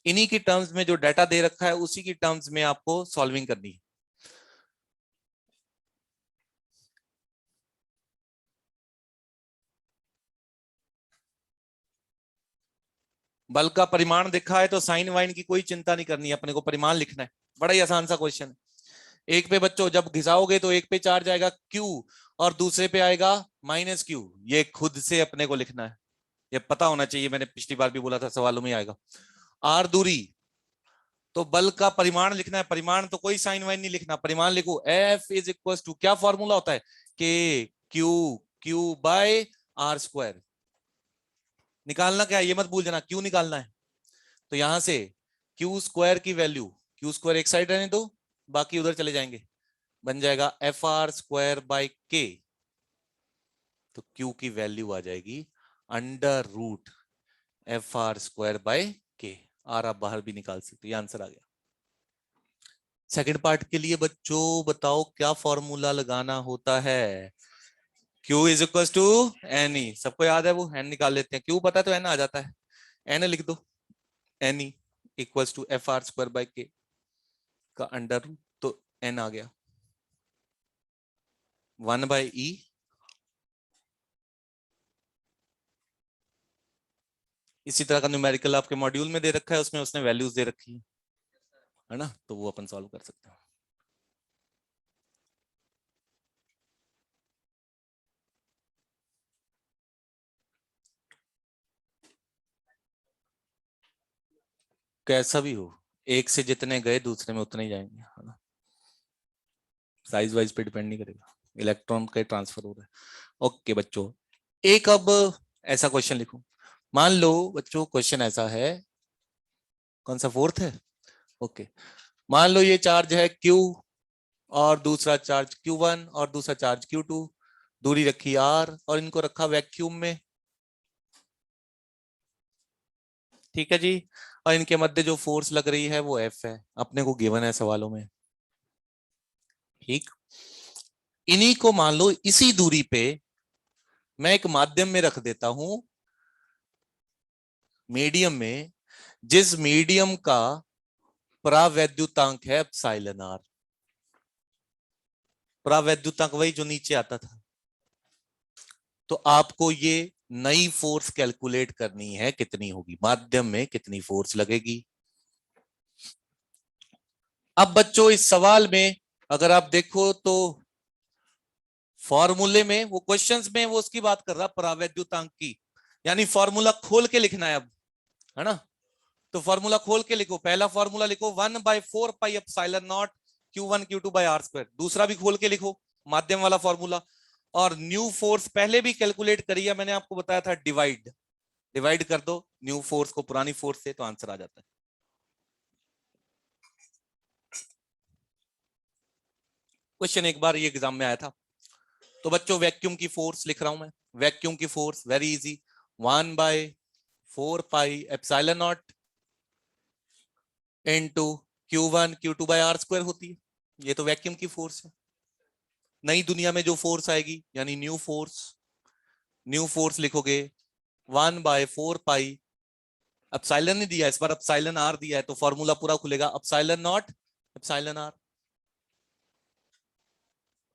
इन्हीं की टर्म्स में जो डाटा दे रखा है उसी की टर्म्स में आपको सॉल्विंग करनी है। बल का परिमाण दिखा है तो साइन वाइन की कोई चिंता नहीं करनी है, अपने को परिमाण लिखना है। बड़ा ही आसान सा क्वेश्चन है। एक पे बच्चों जब घिसाओगे तो एक पे चार्ज आएगा Q और दूसरे पे आएगा -Q। ये खुद से अपने को लिखना है, ये पता होना चाहिए, मैंने पिछली बार भी बोला था सवालों में आएगा। R दूरी, तो बल का परिमाण लिखना है। परिमाण तो कोई साइन वाइन नहीं लिखना, परिमाण लिखो। F इज इक्वल टू, क्या फॉर्मूला होता है? K Q by R square. निकालना क्या है ये मत भूल जाना, Q निकालना है। तो यहां से Q स्क्वायर की वैल्यू, Q स्क्वायर एक साइड रहने दो, बाकी उधर चले जाएंगे, बन जाएगा FR स्क्वायर बाय K। तो Q की वैल्यू आ जाएगी √FR स्क्वायर बाय K। आर आप बाहर भी निकाल सकते, ये आंसर आ गया। सेकंड पार्ट के लिए बच्चों बताओ क्या फॉर्मूला लगाना होता है? Q is equal to N E, सबको याद है वो, एन निकाल लेते हैं। Q पता है तो एन आ जाता है, एन लिख दो। N E equal to FR square by K का अंडर, तो एन आ गया 1/E। इसी तरह का न्यूमेरिकल आपके मॉड्यूल में दे रखा है, उसमें उसने वैल्यूज दे रखी है ना, तो वो अपन सॉल्व कर सकते हैं। कैसा भी हो, एक से जितने गए दूसरे में उतने ही जाएंगे, है ना, साइज वाइज पे डिपेंड नहीं करेगा, इलेक्ट्रॉन का ट्रांसफर हो रहा है। ओके बच्चों, एक अब ऐसा क्वेश्चन लिखो। मान लो बच्चों क्वेश्चन ऐसा है, कौन सा, फोर्थ है? ओके, मान लो ये चार्ज है Q और दूसरा चार्ज Q1 और दूसरा चार्ज Q2, दूरी रखी R और इनको रखा वैक्यूम में, ठीक है जी। और इनके मध्य जो फोर्स लग रही है वो F है, अपने को गिवन है सवालों में, ठीक। इन्हीं को मान लो इसी दूरी पे मैं एक माध्यम में रख देता हूं, मीडियम में, जिस मीडियम का परावैद्युतांक है एप्सिलॉन आर। परावैद्युतांक वही जो नीचे आता था। तो आपको ये नई फोर्स कैलकुलेट करनी है, कितनी होगी, माध्यम में कितनी फोर्स लगेगी। अब बच्चों इस सवाल में अगर आप देखो तो फॉर्मूले में, वो क्वेश्चंस में वो उसकी बात कर रहा परावैद्युतांक की, यानी फॉर्मूला खोल के लिखना है अब, है ना। तो फॉर्मूला खोल के लिखो, पहला फॉर्मूला लिखो 1/4 pi epsilon naught Q1 Q2/r²। दूसरा भी खोल के लिखो, माध्यम वाला फॉर्मूला। और न्यू फोर्स पहले भी कैलकुलेट करी है, मैंने आपको बताया था, डिवाइड, डिवाइड कर दो न्यू फोर्स को पुरानी फोर्स से, तो आंसर आ जाता है। क्वेश्चन एक बार ये एग्जाम में आया था। तो बच्चों वैक्यूम की फोर्स लिख रहा हूं मैं, वैक्यूम की force very easy, 1/4 pi epsilon not into Q1 Q2/r² होती है। ये तो वैक्यूम की फोर्स है। नई दुनिया में जो फोर्स आएगी यानी न्यू फोर्स, न्यू फोर्स लिखोगे 1/4 पाई, एप्सिलॉन नहीं दिया इस बार, एप्सिलॉन आर दिया है, तो फॉर्मूला पूरा खुलेगा एप्सिलॉन नॉट एप्सिलॉन आर।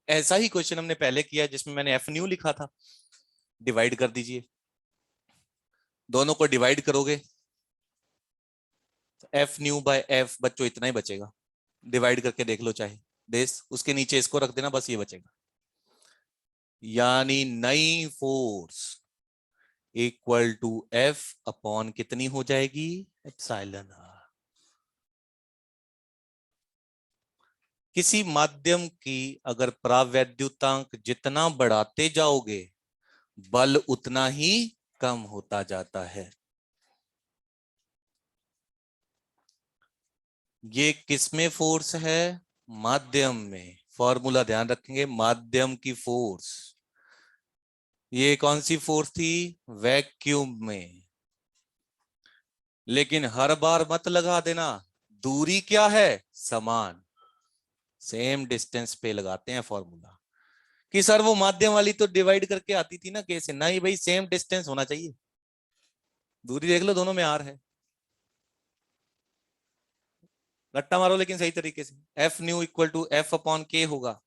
ऐसा ही क्वेश्चन हमने पहले किया जिसमें मैंने एफ न्यू लिखा था। डिवाइड कर दीजिए, दोनों को डिवाइड करोगे तो एफ न्यू बाय एफ बच्चों इतना ही बचेगा। डिवाइड करके देख लो चाहे देश, उसके नीचे इसको रख देना, बस ये बचेगा। यानी नई force equal to F upon कितनी हो जाएगी, एप्सिलॉन आर। किसी माध्यम की अगर प्रावैद्युतांक जितना बढ़ाते जाओगे बल उतना ही कम होता जाता है। ये किसमें फोर्स है, माध्यम में। फॉर्मूला ध्यान रखेंगे, माध्यम की फोर्स। ये कौन सी फोर्स थी, वैक्यूम में। लेकिन हर बार मत लगा देना, दूरी क्या है, समान, सेम डिस्टेंस पे लगाते हैं फॉर्मूला। कि सर वो माध्यम वाली तो डिवाइड करके आती थी ना कैसे, नहीं भाई सेम डिस्टेंस होना चाहिए। दूरी देख लो दोनों में आर है, रट्टा मारो लेकिन सही तरीके से। F new equal to F upon K होगा,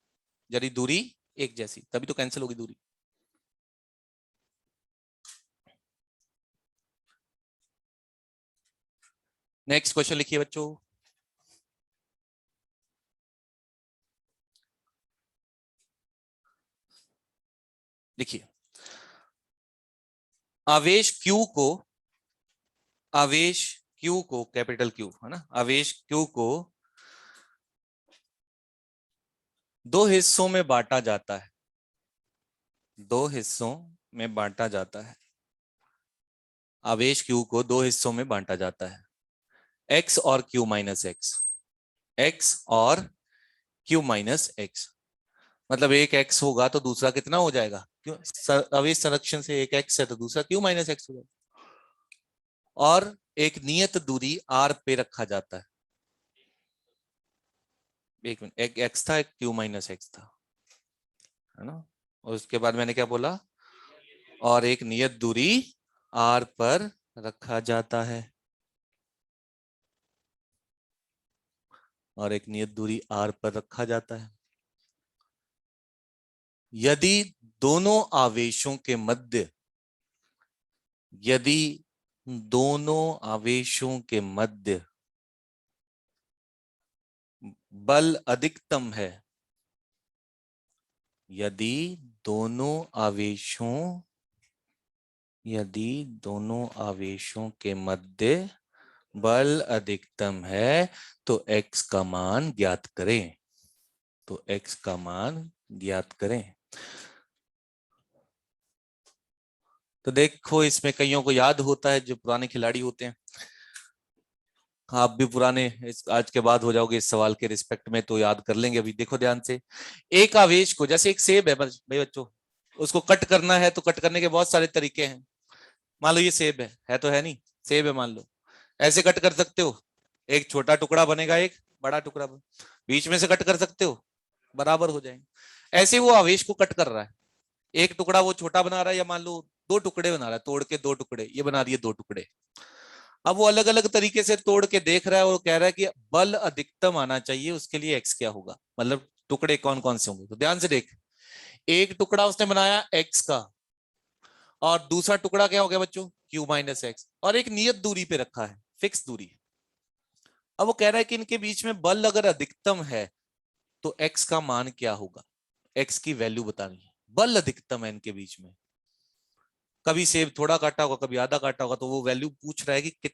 यदि दूरी एक जैसी, तभी तो कैंसिल होगी दूरी। नेक्स्ट क्वेश्चन लिखिए बच्चों। लिखिए, आवेश Q को, आवेश Q को, कैपिटल Q है ना, आवेश Q को दो हिस्सों में बांटा जाता है, दो हिस्सों में बांटा जाता है। आवेश Q को दो हिस्सों में बांटा जाता है, x और Q माइनस एक्स, x और Q माइनस एक्स। मतलब एक x होगा तो दूसरा कितना हो जाएगा, क्यों आवेश संरक्षण से एक x है तो दूसरा Q माइनस एक्स हो जाएगा। और एक नियत दूरी r पे रखा जाता है। एक मिनट, एक x था, एक Q माइनस एक्स था, है ना। और उसके बाद मैंने क्या बोला, और एक नियत दूरी r पर रखा जाता है, और एक नियत दूरी r पर रखा जाता है। यदि दोनों आवेशों के मध्य, यदि दोनों आवेशों के मध्य बल अधिकतम है, यदि दोनों आवेशों, यदि दोनों आवेशों के मध्य बल अधिकतम है तो x का मान ज्ञात करें, तो x का मान ज्ञात करें। तो देखो इसमें कईयों को याद होता है, जो पुराने खिलाड़ी होते हैं, आप भी पुराने आज के बाद हो जाओगे इस सवाल के रिस्पेक्ट में, तो याद कर लेंगे। अभी देखो ध्यान से, एक आवेश को, जैसे एक सेब है भाई बच्चों, उसको कट करना है तो कट करने के बहुत सारे तरीके हैं। मान लो ये सेब है तो है नहीं, सेब है मान लो, ऐसे कट कर सकते हो, एक छोटा टुकड़ा बनेगा, एक बड़ा टुकड़ा बीच में से कट कर सकते हो, बराबर हो जाएंगे। ऐसे वो आवेश को कट कर रहा है, एक टुकड़ा वो छोटा बना रहा है, या मान लो दो टुकड़े बना रहा है, तोड़ के दो टुकड़े, ये बना दिए दो टुकड़े। अब वो अलग अलग तरीके से तोड़ के देख रहा है और कह रहा है कि बल अधिकतम आना चाहिए, उसके लिए एक्स क्या होगा, मतलब टुकड़े कौन कौन से होंगे। तो ध्यान से देख, एक टुकड़ा उसने बनाया एक्स का, और दूसरा टुकड़ा क्या हो गया बच्चों, क्यू माइनस एक्स, और एक नियत दूरी पे रखा है, फिक्स दूरी। अब वो कह रहा है कि इनके बीच में बल अगर अधिकतम है तो एक्स का मान क्या होगा, एक्स की वैल्यू बतानी है। बल अधिकतम है इनके बीच में, कभी सेब थोड़ा काटा होगा, कभी आधा काटा होगा, तो वो वैल्यू पूछ रहा है कि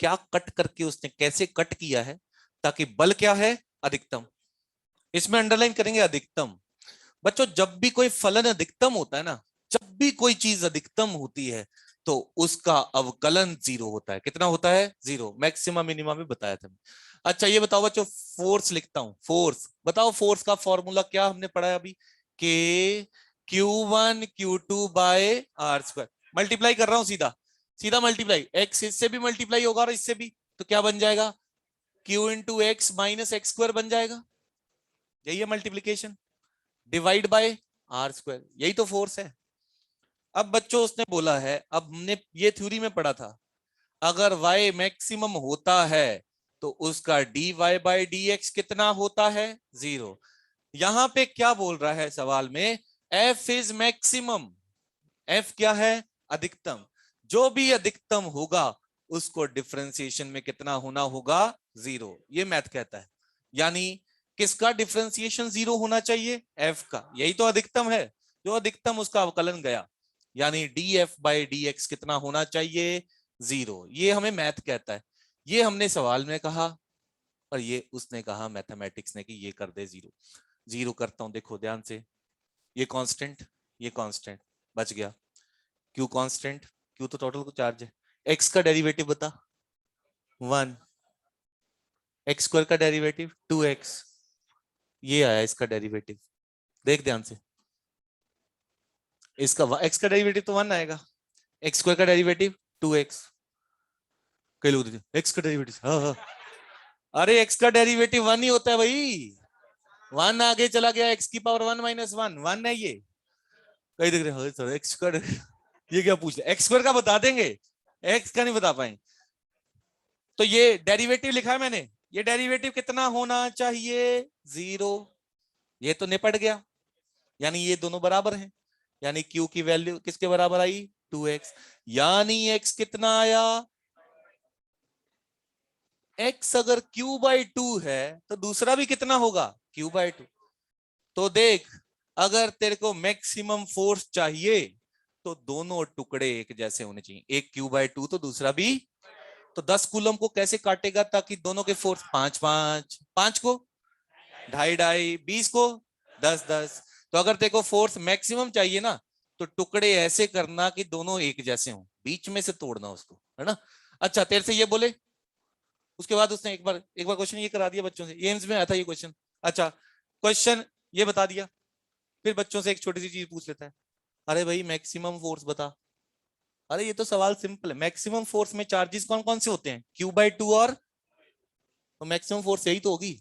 क्या कट करके उसने कैसे कट किया है ताकि बल क्या है, अधिकतम। इसमें अंडरलाइन करेंगे अधिकतम। बच्चों जब भी कोई फलन अधिकतम होता है ना, जब भी कोई चीज अधिकतम होती है तो उसका अवकलन जीरो होता है। कितना होता है, जीरो। मैक्सिमम मिनिमम भी बताया था। अच्छा ये बताओ बच्चों, फोर्स लिखता हूं, फोर्स बताओ, फोर्स का फॉर्मूला क्या हमने पढ़ा है अभी, के Q1 Q2 by R square. Multiply कर रहा हूं सीधा, सीधा मल्टीप्लाई, एक्स इससे भी मल्टीप्लाई होगा और इससे भी, तो क्या बन जाएगा, Q into X minus X square बन जाएगा। यही है multiplication, divide by R square, यही तो फोर्स है। अब बच्चों उसने बोला है, अब हमने ये थ्योरी में पढ़ा था, अगर y मैक्सिमम होता है तो उसका dy बाई डी एक्स कितना होता है, जीरो। यहां पे क्या बोल रहा है सवाल में, f इज मैक्सिमम, f क्या है, अधिकतम। जो भी अधिकतम होगा उसको डिफरेंशिएशन में कितना होना होगा, जीरो, ये मैथ कहता है। यानी किसका डिफरेंशिएशन जीरो होना चाहिए, f का, यही तो अधिकतम है। जो अधिकतम उसका अवकलन गया, यानी df बाई dx कितना होना चाहिए, 0। ये हमें मैथ कहता है, ये हमने सवाल में कहा और ये उसने कहा मैथमेटिक्स ने कि ये कर दे 0। 0 करता हूं, देखो ध्यान से, ये कांस्टेंट, ये कांस्टेंट बच गया, क्यू कांस्टेंट, क्यू तो टोटल चार्ज है, एक्स का डेरिवेटिव बता 1, एक्स स्क्वायर का डेरिवेटिव 2x, ये आया इसका डेरिवेटिव, देख ध्यान से, इसका एक्स का डेरिवेटिव तो 1 आएगा, एक्स स्क्वायर का डेरिवेटिव 2x, कई लोग एक्स का डेरिवेटिव, हाँ हाँ, अरे एक्स का डेरिवेटिव 1 ही होता है भाई, 1 आगे चला गया, एक्स की पावर 1 माइनस 1, 1 है ये, कई देख रहे सर एक्स का ये क्या पूछ लिया, एक्स स्क्वायर का बता देंगे, एक्स का नहीं बता पाएंगे। तो ये डेरिवेटिव लिखा है मैंने, ये डेरिवेटिव कितना होना चाहिए, 0। ये तो निपट गया, यानी ये दोनों बराबर हैं, यानी q की वैल्यू किसके बराबर आई, 2x, यानी x कितना आया, x अगर q बाई 2 है तो दूसरा भी कितना होगा, q बाई 2। तो देख, अगर तेरे को मैक्सिमम फोर्स चाहिए तो दोनों टुकड़े एक जैसे होने चाहिए, एक q बाई 2 तो दूसरा भी, तो 10 कूलम को कैसे काटेगा ताकि दोनों के फोर्स 5 5, 5 को 2.5 2.5, 20 को 10 10। तो अगर तेरे को फोर्स मैक्सिमम चाहिए ना, तो टुकड़े ऐसे करना कि दोनों एक जैसे हों, बीच में से तोड़ना उसको, है ना। अच्छा तेरे से ये बोले, उसके बाद उसने एक बार क्वेश्चन ये करा दिया बच्चों से, ये एम्स में आया था ये क्वेश्चन। अच्छा क्वेश्चन ये बता दिया, फिर बच्चों से एक छोटी सी चीज पूछ लेता है, अरे भाई मैक्सिमम फोर्स बता। अरे ये तो सवाल सिंपल है, मैक्सिमम फोर्स में चार्जेस कौन कौन से होते हैं, q बाई 2 और, तो मैक्सिमम फोर्स यही तो होगी।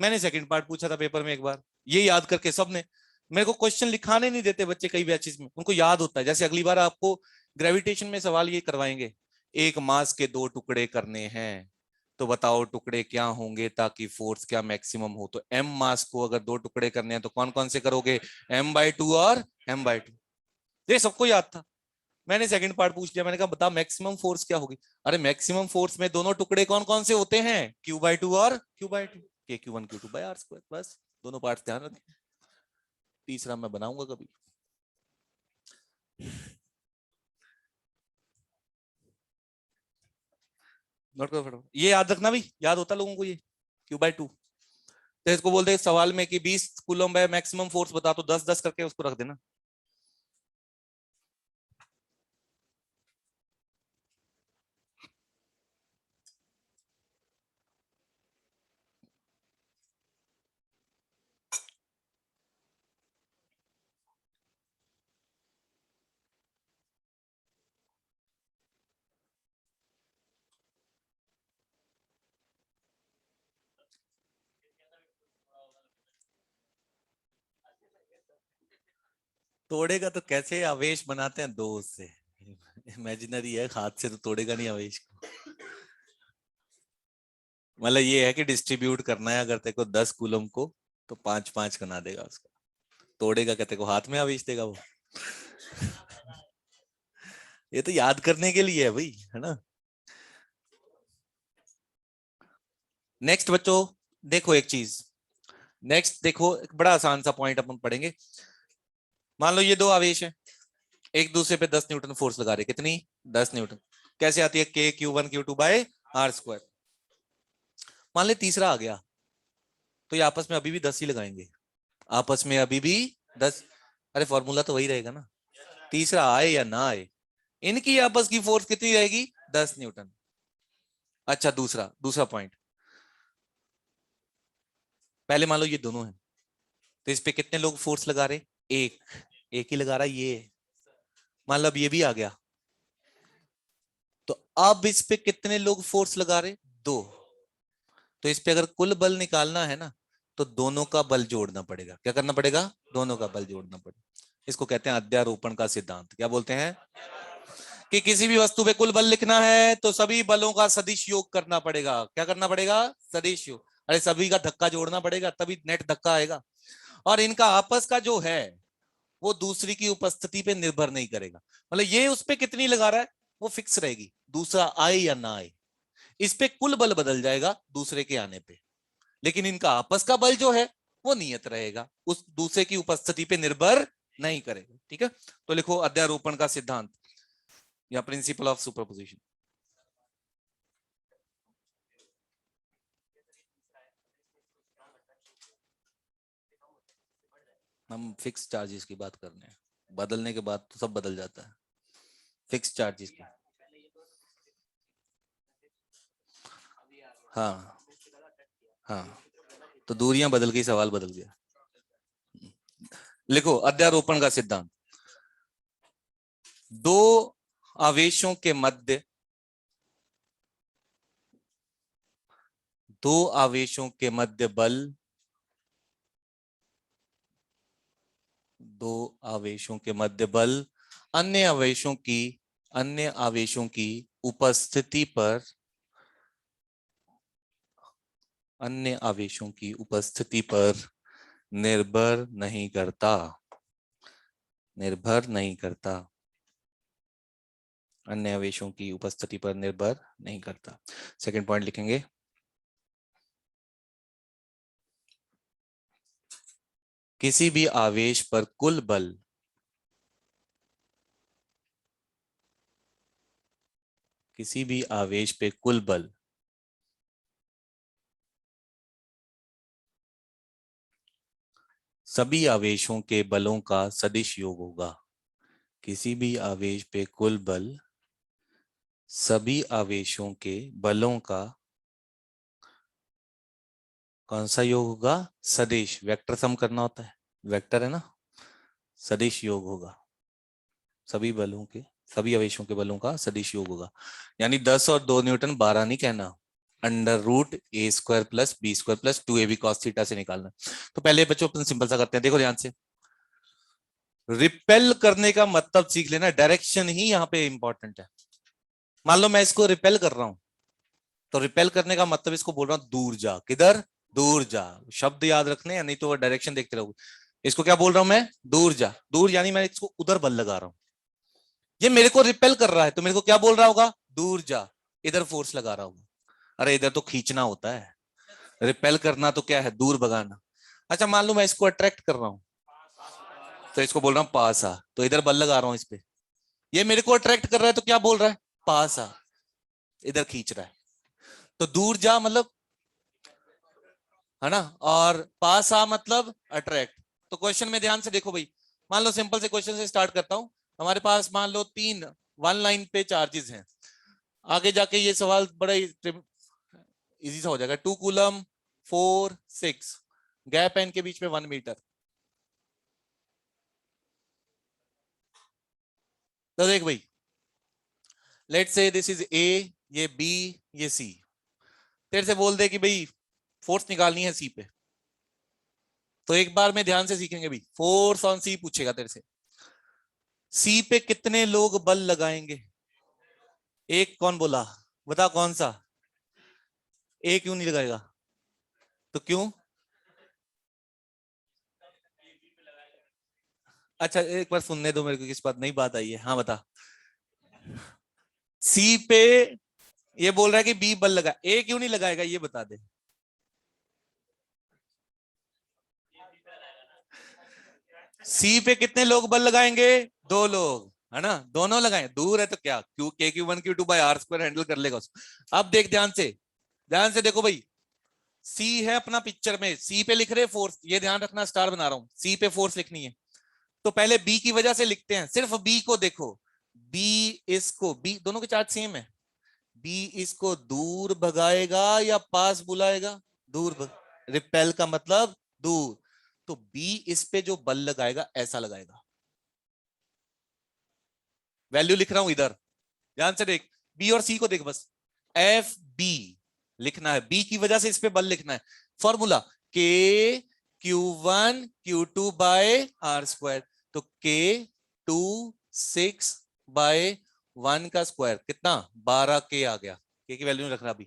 मैंने सेकंड पार्ट पूछा था पेपर में एक बार, ये याद करके सबने, मेरे को क्वेश्चन लिखाने नहीं देते बच्चे कई बैचेस में, उनको याद होता है। जैसे अगली बार आपको ग्रेविटेशन में सवाल ये करवाएंगे, एक मास के दो टुकड़े करने हैं, तो बताओ टुकड़े क्या होंगे ताकि फोर्स क्या मैक्सिमम हो। तो m मास को अगर दो टुकड़े करने हैं तो कौन कौन से करोगे, m/2 और m/2, ये सबको याद था। मैंने सेकंड पार्ट पूछ लिया, मैंने कहा बता मैक्सिमम फोर्स क्या होगी। अरे मैक्सिमम फोर्स में दोनों टुकड़े कौन कौन से होते हैं, q/2 और q/2, k q1 q2 by r square, बस दोनों पार्ट ध्यान रखें, तीसरा मैं बनाऊंगा कभी। नोट करो फटाफट, ये याद रखना भी, याद होता लोगों को ये q/2। तो इसको बोलते हैं सवाल में कि 20 कूलम है मैक्सिमम फोर्स बता, तो 10 10 करके उसको रख देना। तोड़ेगा तो कैसे, आवेश बनाते हैं दो उससे, इमेजिनरी है, हाथ से तो तोड़ेगा नहीं आवेश को। मतलब ये है कि डिस्ट्रीब्यूट करना है, अगर तेरे को 10 कूलम को तो 5 5 बना देगा उसका, तोड़ेगा क्या, तेरे को हाथ में आवेश देगा वो। ये तो याद करने के लिए है भाई, है ना। नेक्स्ट बच्चों देखो एक चीज, नेक्स्ट देखो एक बड़ा आसान सा पॉइंट अपन पढ़ेंगे। मान लो ये दो आवेश है, एक दूसरे पे 10 न्यूटन फोर्स लगा रहे, कितनी, 10 न्यूटन। कैसे आती है, k q1 q2 by r square. मान ले तीसरा आ गया, तो ये आपस में अभी भी 10 ही लगाएंगे, आपस में अभी भी 10। अरे फॉर्मूला तो वही रहेगा ना, तीसरा आए या ना आए, इनकी आपस की फोर्स कितनी रहेगी, 10 न्यूटन। अच्छा दूसरा दूसरा पॉइंट, पहले मान लो ये दोनों है, तो इस पे कितने लोग फोर्स लगा रहे, एक, एक ही लगा रहा ये, मान लो अब ये भी आ गया, तो अब इस पे कितने लोग फोर्स लगा रहे, दो। तो इस पे अगर कुल बल निकालना है ना, तो दोनों का बल जोड़ना पड़ेगा, क्या करना पड़ेगा, दोनों का बल जोड़ना पड़ेगा। इसको कहते हैं अध्यारोपण का सिद्धांत, क्या बोलते हैं, कि किसी भी वस्तु पे कुल बल लिखना है तो सभी बलों का सदिश योग करना पड़ेगा, क्या करना पड़ेगा, सदिश योग। अरे सभी का धक्का जोड़ना पड़ेगा तभी नेट धक्का आएगा, और इनका आपस का जो है वो दूसरी की उपस्थिति पे निर्भर नहीं करेगा। मतलब ये उस पे कितनी लगा रहा है वो फिक्स रहेगी, दूसरा आए या ना आए, इस पे कुल बल बदल जाएगा दूसरे के आने पे। लेकिन इनका आपस का बल जो है वो नियत रहेगा, उस दूसरे की उपस्थिति पे निर्भर नहीं करेगा। ठीक है, तो लिखो अध्यारोपण का सिद्धांत या प्रिंसिपल ऑफ सुपरपोजिशन। हम फिक्स चार्जेस की बात कर रहे हैं, बदलने के बाद तो सब बदल जाता है। फिक्स चार्जेस की, हाँ हाँ, तो दूरियां बदल गई, सवाल बदल गया। लिखो अध्यारोपण का सिद्धांत। दो आवेशों के मध्य, दो आवेशों के मध्य बल, दो आवेशों के मध्य बल अन्य आवेशों की, अन्य आवेशों की उपस्थिति पर, अन्य आवेशों की उपस्थिति पर निर्भर नहीं करता, निर्भर नहीं करता, अन्य आवेशों की उपस्थिति पर निर्भर नहीं करता। सेकंड पॉइंट लिखेंगे, किसी भी आवेश पर कुल बल, किसी भी आवेश पे कुल बल सभी आवेशों के बलों का सदिश योग होगा। किसी भी आवेश पे कुल बल सभी आवेशों के बलों का कौन सा योग होगा? सदिश। वेक्टर सम करना होता है, वेक्टर है ना, सदिश योग होगा। सभी बलों के, सभी आवेशों के बलों का सदिश योग होगा। यानी 10 और 2 न्यूटन 12 नहीं कहना, under root A square plus B square plus 2ab cos theta से निकालना। तो पहले बच्चों अपन सिंपल सा करते हैं, देखो ध्यान से। रिपेल करने का मतलब सीख लेना, डायरेक्शन ही यहाँ पे इंपॉर्टेंट है। मान लो मैं इसको रिपेल कर रहा हूं, तो रिपेल करने का मतलब इसको बोल रहा हूं दूर जा। किधर? दूर जा। शब्द याद रखने या नहीं तो वो डायरेक्शन देखते रहोगे। इसको क्या बोल रहा हूं मैं? दूर जा। दूर यानी मैं इसको उधर बल लगा रहा हूं। ये मेरे को रिपेल कर रहा है तो मेरे को क्या बोल रहा होगा? दूर जा। इधर फोर्स लगा रहा होगा। अरे इधर तो खींचना होता है, रिपेल करना तो क्या है? दूर भगाना। अच्छा मान लो मैं इसको अट्रैक्ट कर रहा हूं, तो इसको बोल रहा हूं पास आ, तो इधर बल लगा रहा हूं इस पे। ये मेरे को अट्रैक्ट कर रहा है तो क्या बोल रहा है? पास आ। इधर खींच रहा है, तो दूर जा मतलब, है ना, और पास आ मतलब अट्रैक्ट। तो क्वेश्चन में ध्यान से देखो भाई, मान लो सिंपल से क्वेश्चन से स्टार्ट करता हूं। हमारे पास मान लो 3 वन लाइन पे चार्जेस हैं। आगे जाके ये सवाल बड़ा इजी सा हो जाएगा। 2 कूलम, 4, 6, गैप है इनके बीच में 1 मीटर। तो देख भाई, let's say this is a, ये बी, ये सी। तेरे से बोल दे कि भाई फोर्स निकालनी है सी पे, तो एक बार में ध्यान से सीखेंगे भाई। फोर्स ऑन सी पूछेगा तेरे से, सी पे कितने लोग बल लगाएंगे? एक कौन बोला? बता कौन सा? ए क्यों नहीं लगाएगा? तो क्यों? अच्छा एक बार सुनने दो मेरे को, किस बात नई बात आई है, हाँ बता। सी पे ये बोल रहा है कि बी बल लगा, ए क्यों नहीं लगाएगा ये बता दे। सी पे कितने लोग बल लगाएंगे? 2 लोग, है ना, दोनों लगाए। दूर है तो क्या, Q K Q one Q two by R square handle कर लेगा उसको। अब देख ध्यान से, ध्यान से देखो भाई। सी है अपना पिक्चर में, सी पे लिख रहे फोर्स, ये ध्यान रखना स्टार बना रहा हूं, सी पे फोर्स लिखनी है। तो पहले बी की वजह से लिखते हैं, सिर्फ बी को देखो। बी इसको, बी दोनों के चार्ज सेम है, बी इसको दूर भगाएगा या पास बुलाएगा? दूर रिपेल का मतलब दूर। तो बी इस पे जो बल लगाएगा ऐसा लगाएगा। वैल्यू लिख रहा हूं इधर, ध्यान से देख। बी और सी को देख बस, एफ बी लिखना है, बी की वजह से इस पे बल लिखना है। Formula K Q1 Q2 by R square. तो K 2 6/1 का स्क्वायर कितना? 12K आ गया। के की वैल्यू नहीं रख रहा अभी,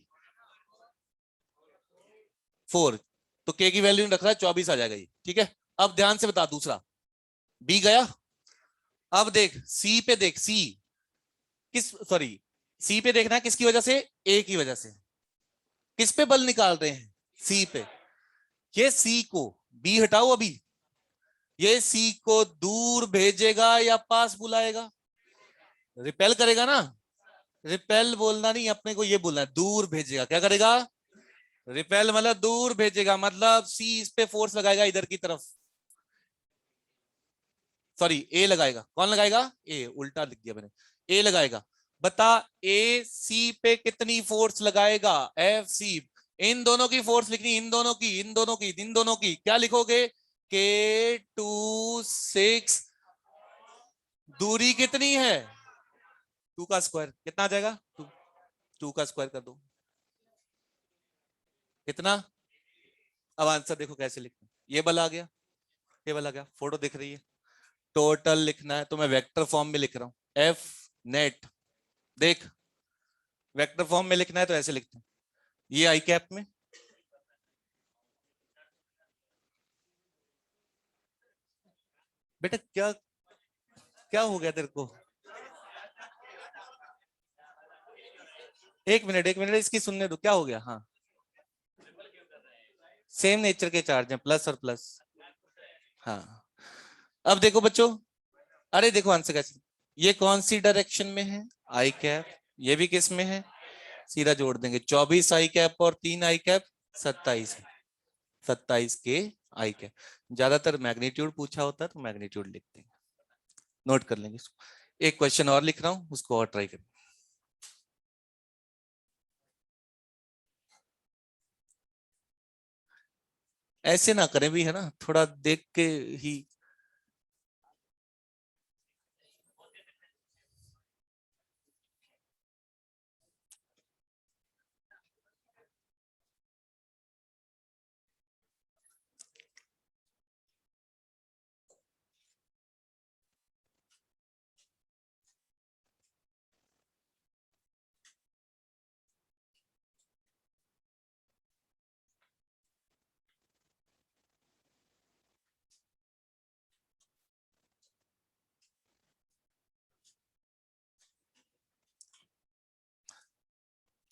4। तो के की वैल्यू नहीं रख रहा है, 24 आ जाएगा ये। ठीक है, अब ध्यान से बता, दूसरा बी गया। अब देख सी पे, देख सी किस, सॉरी, सी पे देखना है किसकी वजह से? ए की वजह से। किस पे बल निकाल रहे हैं? सी पे। ये सी को, बी हटाओ अभी, ये सी को दूर भेजेगा या पास बुलाएगा? रिपेल करेगा ना। रिपेल बोलना नहीं, अपने को ये बोलना है दूर भेजेगा। क्या करेगा? रिपेल मतलब दूर भेजेगा, मतलब सी इस पे फोर्स लगाएगा इधर की तरफ। सॉरी, ए लगाएगा। कौन लगाएगा? ए, उल्टा लिख दिया मैंने। ए लगाएगा। बता, ए सी पे कितनी फोर्स लगाएगा? F C. इन दोनों की फोर्स लिखनी, इन दोनों की, इन दोनों की, इन दोनों की। क्या लिखोगे? के टू सिक्स। दूरी कितनी है? टू का स्क्वायर कितना आ जाएगा? टू। टू का स्क्वायर कर दो, कितना? अब आंसर देखो कैसे लिखना। ये वाला आ गया, ये वाला आ गया, फोटो दिख रही है। टोटल लिखना है तो मैं वेक्टर फॉर्म में लिख रहा हूं, एफ नेट। देख, वेक्टर फॉर्म में लिखना है तो ऐसे लिखते हैं, ये आई कैप में। बेटा क्या, क्या हो गया तेरे को? एक मिनट, एक मिनट, इसकी सुनने दो, क्या हो गया? हाँ, सेम नेचर के चार्ज हैं, प्लस और प्लस। हाँ, अब देखो बच्चों, अरे देखो आंसर कैसे, ये कौन सी डायरेक्शन में है? आई कैप। ये भी किस में है? सीधा जोड़ देंगे, 24 आई कैप और 3 आई कैप, 27। 27 के आई कैप। ज्यादातर मैग्नीट्यूड पूछा होता है तो मैग्नीट्यूड लिख देंगे, नोट कर लेंगे इसको। एक क्वेश्चन और लिख रहा हूं, उसको और ट्राई करें। ऐसे ना करें भी, है ना, थोड़ा देख के ही।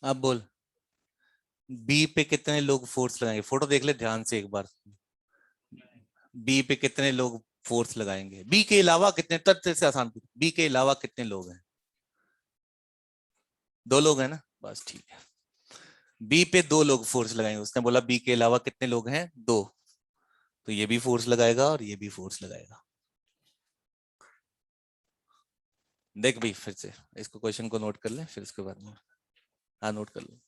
आप बोल, बी पे कितने लोग फोर्स लगाएंगे? फोटो देख ले ध्यान से एक बार। बी पे कितने लोग फोर्स लगाएंगे? बी के अलावा कितने, तथ्य से आसान पूछ, बी के अलावा कितने लोग हैं? दो लोग हैं ना, बस ठीक है। बी पे दो लोग फोर्स लगाएंगे, उसने बोला बी के अलावा कितने लोग हैं? दो। तो ये भी फोर्स लगाएगा और ये भी फोर्स लगाएगा। देख भाई फिर से, इसको क्वेश्चन को नोट कर ले, फिर उसके बाद में। हाँ, नोट कर लो।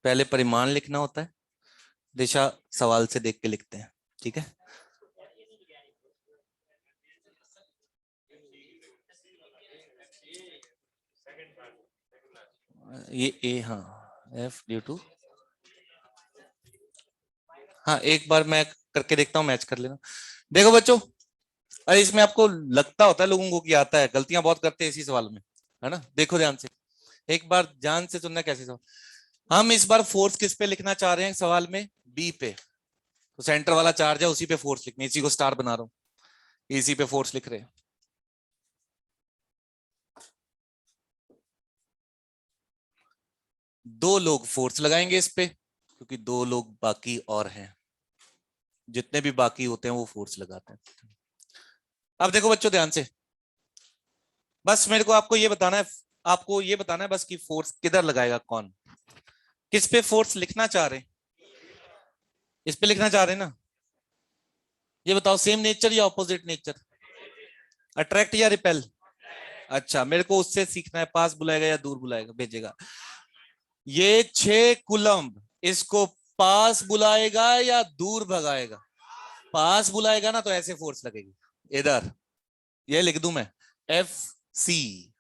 पहले परिमाण लिखना होता है, दिशा सवाल से देख के लिखते हैं, ठीक है। ये ए, हाँ, एफ ड्यू टू। हाँ, एक बार मैं करके देखता हूँ, मैच कर लेना। देखो बच्चों, अरे इसमें आपको लगता होता है लोगों को कि आता है, गलतियां बहुत करते हैं इसी सवाल में, है ना। देखो ध्यान से, एक बार ध्यान से सुनना कैसे सवाल। हम इस बार फोर्स किस पे लिखना चाह रहे हैं सवाल में? बी पे। तो सेंटर वाला चार्ज है, उसी पे फोर्स लिखनी, इसी को स्टार बना रहा हूं, इसी पे फोर्स लिख रहे हैं। दो लोग फोर्स लगाएंगे इस पे, क्योंकि दो लोग बाकी और हैं, जितने भी बाकी होते हैं वो फोर्स लगाते हैं। अब देखो बच्चों ध्यान से, बस मेरे को आपको ये बताना है, आपको ये बताना है बस कि फोर्स किधर लगाएगा कौन। किस पे फोर्स लिखना चाह रहे हैं? इस पे लिखना चाह रहे हैं ना। ये बताओ, सेम नेचर या ऑपोजिट नेचर? अट्रैक्ट या रिपेल? अच्छा, मेरे को उससे सीखना है, पास बुलाएगा या दूर बुलाएगा, भेजेगा। ये 6 कुलम्ब इसको पास बुलाएगा या दूर भगाएगा? पास बुलाएगा ना, तो ऐसे फोर्स लगेगी इधर, ये लिख दूं मैं, एफ सी।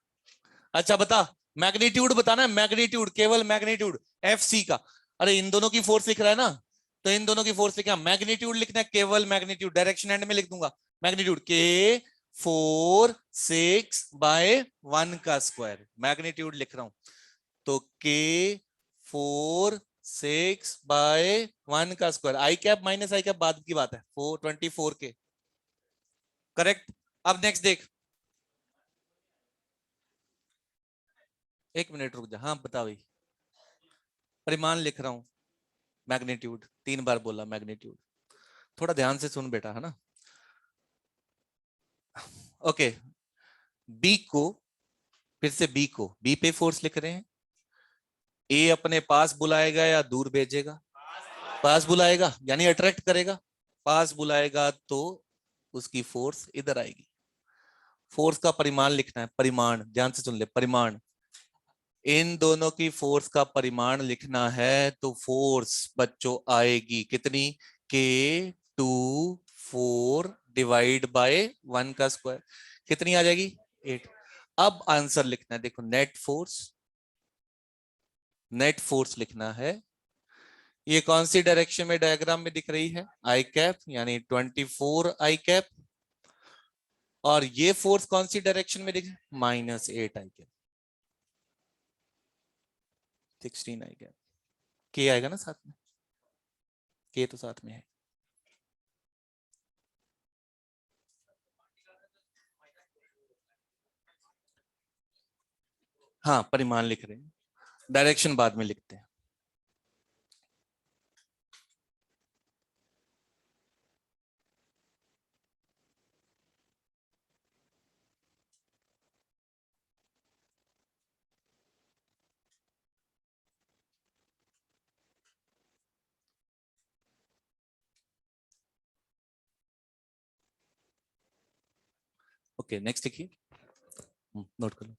अच्छा बता, मैग्नीट्यूड बताना है, मैग्नीट्यूड, केवल मैग्नीट्यूड एफ सी का। अरे इन दोनों की फोर्स लिख रहा है ना, तो इन दोनों की फोर्स लिखा, मैग्नीट्यूड लिखना है, केवल मैग्नीट्यूड, डायरेक्शन एंड में लिख दूंगा मैग्नीट्यूड, के 4 6/1 का स्क्वायर, मैग्नीट्यूड लिख रहा हूं। तो के 4 6/1 का स्क्वायर, आई कैप माइनस आई कैप बाद की बात है, 424 के, करेक्ट। अब नेक्स्ट देख, एक मिनट रुक जा, हाँ बता भाई। परिमाण लिख रहा हूं, मैग्नीट्यूड 3 बार बोला मैग्नीट्यूड, थोड़ा ध्यान से सुन बेटा, है ना। ओके, बी को, फिर से बी को, बी पे फोर्स लिख रहे हैं। ए अपने पास बुलाएगा या दूर भेजेगा? पास बुलाएगा, यानी अट्रैक्ट करेगा। पास बुलाएगा तो उसकी फोर्स इधर आएगी। फोर्स का परिमाण लिखना है, परिमाण, ध्यान से सुन ले, परिमाण। इन दोनों की फोर्स का परिमाण लिखना है, तो फोर्स बच्चों आएगी कितनी, K24 डिवाइड बाय 1 का स्क्वायर, कितनी आ जाएगी, 8। अब आंसर लिखना है, देखो नेट फोर्स, नेट फोर्स लिखना है। ये कौन सी डायरेक्शन में डायग्राम में दिख रही है, आई कैप, यानी 24 आई कैप। और ये फोर्स कौन सी डायरेक्शन में दिख, -8 आई कैप, 16 आई कैप। के आएगा ना साथ में, के तो साथ में है। हाँ परिमाण लिख रहे हैं, डायरेक्शन बाद में लिखते हैं। ओके नेक्स्ट देखिए, नोट कर लो।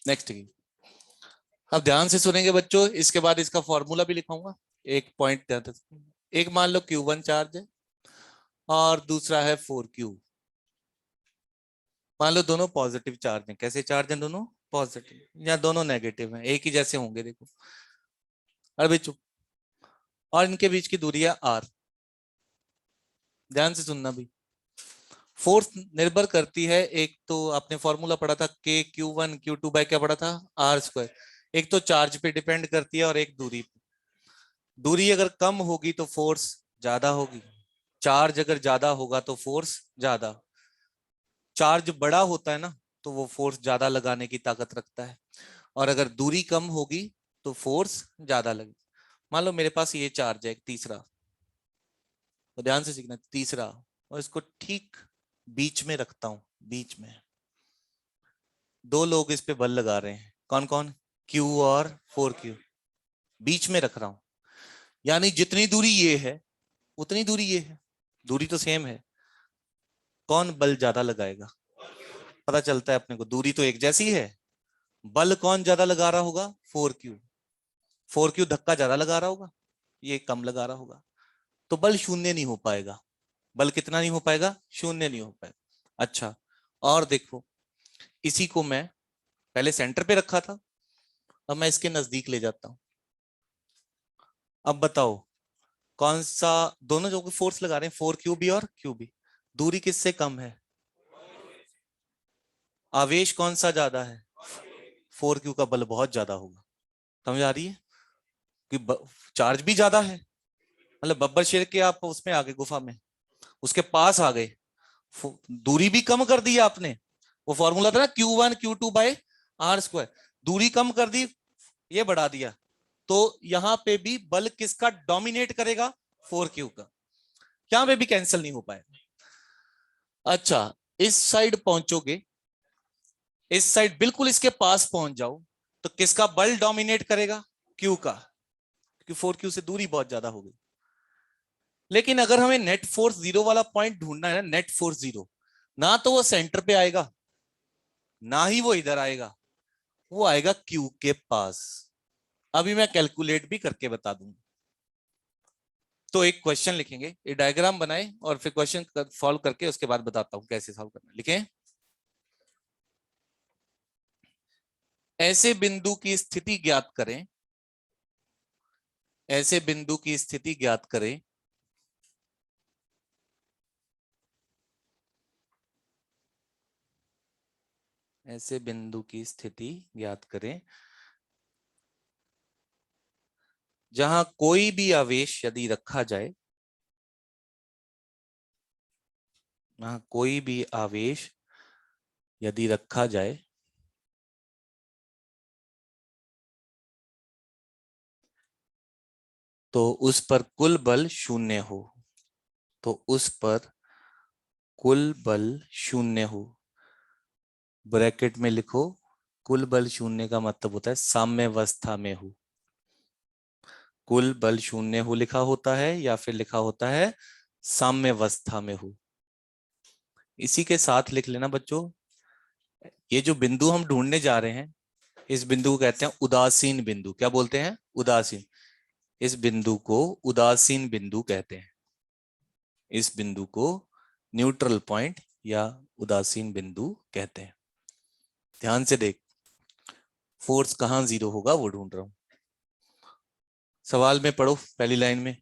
नेक्स्ट देखिए, अब ध्यान से सुनेंगे बच्चों, इसके बाद इसका फॉर्मूला भी लिखाऊंगा। एक पॉइंट ध्यान से, एक मान लो Q1 चार्ज है और दूसरा है 4Q। मान लो दोनों पॉजिटिव चार्ज हैं, कैसे चार्ज हैं दोनों, पॉजिटिव, या दोनों नेगेटिव हैं, एक ही जैसे होंगे देखो। अरे चुप, और इनके बीच की दूरी है R, ध्यान से सुनना भी। फोर्स निर्भर करती है, एक तो आपने फॉर्मूला पढ़ा था K Q1 Q2 बाय क्या पढ़ा था, R²। एक तो चार्ज पे डिपेंड करती है और एक दूरी पे। दूरी अगर कम होगी तो फोर्स ज्यादा होगी, चार्ज अगर ज्यादा होगा तो फोर्स ज्यादा। चार्ज बड़ा होता है ना, तो वो फोर्स ज्यादा लगाने की ताकत रखता है, और अगर दूरी कम होगी तो फोर्स ज्यादा लगेगी। मान लो मेरे पास ये चार्ज है एक तीसरा, तो ध्यान से सीखना, तीसरा, और इसको ठीक बीच में रखता हूं, बीच में। दो लोग इस पे बल लगा रहे हैं, कौन कौन, Q और 4Q, बीच में रख रहा हूं। यानी जितनी दूरी ये है उतनी दूरी ये है, दूरी तो सेम है, कौन बल ज्यादा लगाएगा, पता चलता है अपने को, दूरी तो एक जैसी है, बल कौन ज्यादा लगा रहा होगा, 4Q। 4Q धक्का ज्यादा लगा रहा होगा, ये कम लगा रहा होगा, तो बल शून्य नहीं हो पाएगा। बल कितना नहीं हो पाएगा, शून्य नहीं हो पाएगा। अच्छा, और देखो, इसी को मैं पहले सेंटर पे रखा था, अब मैं इसके नजदीक ले जाता हूं। अब बताओ कौन सा, दोनों जो फोर्स लगा रहे हैं 4Q और QB, दूरी किससे कम है, आवेश कौन सा ज्यादा है, 4Q का बल बहुत ज्यादा होगा। समझ आ रही है कि चार्ज भी ज्यादा है, मतलब बब्बर शेर के आप उसमें आ गए, गुफा में, उसके पास आ गए, दूरी भी कम कर दी आपने। वो फॉर्मूला था ना Q1 Q2/R², दूरी कम कर दी, ये बढ़ा दिया, तो यहां पे भी बल किसका डोमिनेट करेगा, 4Q का, यहां पे भी कैंसिल नहीं हो पाएगा। अच्छा, इस साइड पहुंचोगे, इस साइड बिल्कुल इसके पास पहुंच जाओ, तो किसका बल डोमिनेट करेगा, Q का, क्योंकि 4Q से दूरी बहुत ज्यादा हो गई। लेकिन अगर हमें नेट फोर्स जीरो वाला पॉइंट ढूंढना है ना, नेट फोर्स जीरो, ना तो वो सेंटर पे आएगा, ना ही वो इधर आएगा, वो आएगा Q के पास। अभी मैं कैलकुलेट भी करके बता दूंगा। तो एक क्वेश्चन लिखेंगे, ये डायग्राम बनाए और फिर क्वेश्चन सॉल्व करके उसके बाद बताता हूं कैसे सॉल्व करना, लिखें। ऐसे बिंदु की स्थिति ज्ञात करें, ऐसे बिंदु की स्थिति ज्ञात करें ऐसे बिंदु की स्थिति ज्ञात करें जहां कोई भी आवेश यदि रखा जाए, जहां कोई भी आवेश यदि रखा जाए तो उस पर कुल बल शून्य हो, तो उस पर कुल बल शून्य हो। ब्रैकेट में लिखो, कुल बल शून्य का मतलब होता है साम्यावस्था में हो। कुल बल शून्य हो लिखा होता है या फिर लिखा होता है साम्यावस्था में हो। इसी के साथ लिख लेना बच्चों, ये जो बिंदु हम ढूंढने जा रहे हैं, इस बिंदु को कहते हैं उदासीन बिंदु। क्या बोलते हैं? उदासीन। इस बिंदु को उदासीन बिंदु कहते हैं। इस बिंदु को न्यूट्रल पॉइंट या उदासीन बिंदु कहते हैं। ध्यान से देख, फोर्स कहां जीरो होगा वो ढूंढ रहा हूं। सवाल में पढ़ो, पहली लाइन में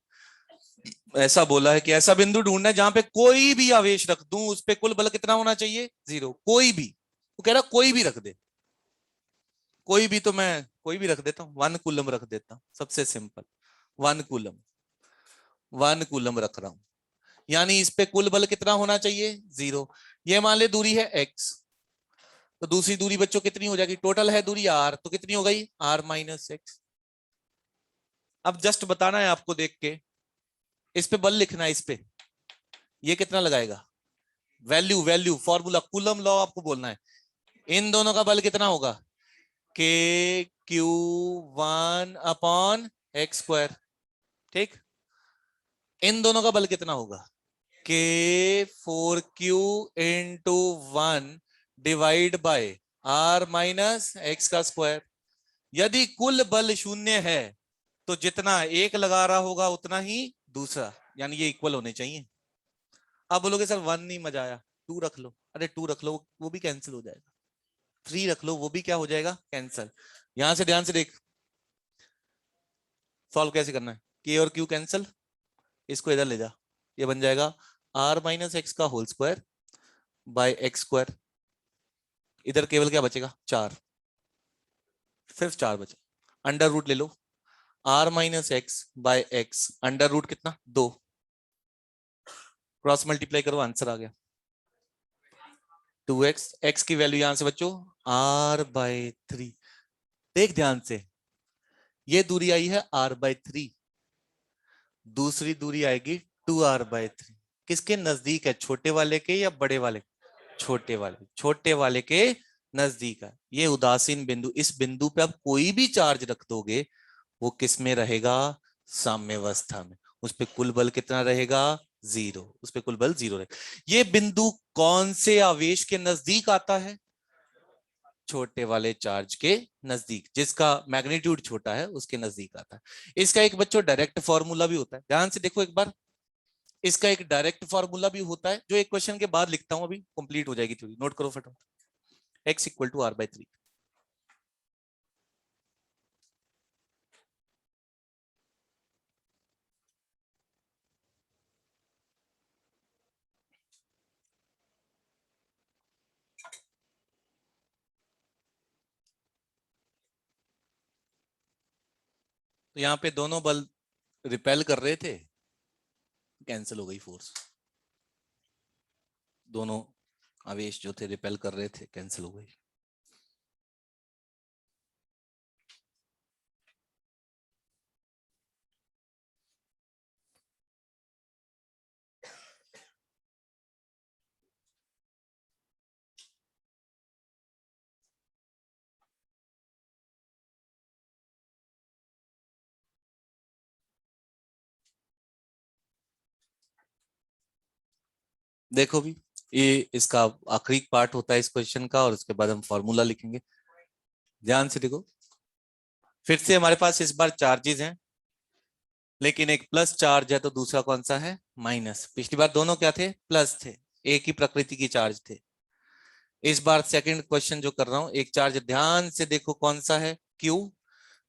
ऐसा बोला है कि ऐसा बिंदु ढूंढना है जहां पे कोई भी आवेश रख दूं उस पे कुल बल कितना होना चाहिए? जीरो। कोई भी, वो कह रहा कोई भी रख दे। कोई भी तो मैं कोई भी रख देता हूं, 1 कूलम रख देता हूं, सबसे सिंपल। 1 कूलम, 1 कूलम रख रहा हूं, यानी इस पे कुल बल कितना होना चाहिए? जीरो। ये मान ले दूरी है x, तो दूसरी दूरी बच्चों कितनी हो जाएगी? टोटल है दूरी r, तो कितनी हो गई? r minus x. अब जस्ट बताना है आपको देख के, इस पे बल लिखना है, इस पे ये कितना लगाएगा? Value, value formula coulomb law आपको बोलना है। इन दोनों का बल कितना होगा? के क्यू 1/x²। ठीक, इन दोनों का बल कितना होगा? के 4q/1 डिवाइड बाय r-x²। यदि कुल बल शून्य है तो जितना एक लगा रहा होगा उतना ही दूसरा, यानी ये इक्वल होने चाहिए। आप बोलोगे सर 1 नहीं मजा आया, 2 रख लो। अरे 2 रख लो, वो भी कैंसिल हो जाएगा। 3 रख लो, वो भी क्या हो जाएगा? कैंसिल। यहां से ध्यान से देख, सॉल्व कैसे करना है। के और क्यू कैंसिल, इसको इधर ले जा, ये बन जाएगा r-x² बाय x²। इधर केवल क्या बचेगा? 4, सिर्फ 4 बचे। अंडर रूट ले लो, r-x by x, under root कितना? 2। क्रॉस मल्टीप्लाई करो, आंसर आ गया 2x। x की वैल्यू यहां से बच्चों r/3। देख ध्यान से, ये दूरी आई है r/3, दूसरी दूरी आएगी 2r/3। किसके नजदीक है? छोटे वाले के या बड़े वाले? छोटे वाले, छोटे वाले के नजदीक है। ये उदासीन बिंदु, इस बिंदु पे आप कोई भी चार्ज रख दोगे वो किस में रहेगा? साम्यावस्था में। उस पे कुल बल कितना रहेगा? जीरो। उस पे कुल बल जीरो रहेगा। ये बिंदु कौन से आवेश के नजदीक आता है? छोटे वाले चार्ज के नजदीक, जिसका मैग्नीट्यूड छोटा है उसके नजदीक आता है। इसका एक बच्चों डायरेक्ट फॉर्मूला भी होता है, ध्यान से देखो एक बार। इसका एक डायरेक्ट फॉर्मूला भी होता है जो एक क्वेश्चन के बाद लिखता हूं, अभी कंप्लीट हो जाएगी थ्योरी, नोट करो फटाफट। x = r/3। तो यहाँ पे दोनों बल रिपेल कर रहे थे, कैंसिल हो गई फोर्स। दोनों आवेश जो थे रिपेल कर रहे थे, कैंसिल हो गई। देखो भी, ये इसका आखिरी पार्ट होता है इस क्वेश्चन का, और उसके बाद हम फॉर्मूला लिखेंगे। ध्यान से देखो, फिर से हमारे पास इस बार चार्जेस हैं, लेकिन एक प्लस चार्ज है तो दूसरा कौन सा है? माइनस। पिछली बार दोनों क्या थे? प्लस थे, एक ही प्रकृति की चार्ज थे। इस बार सेकंड क्वेश्चन जो कर रहा हूं, एक चार्ज ध्यान से देखो कौन सा है, Q।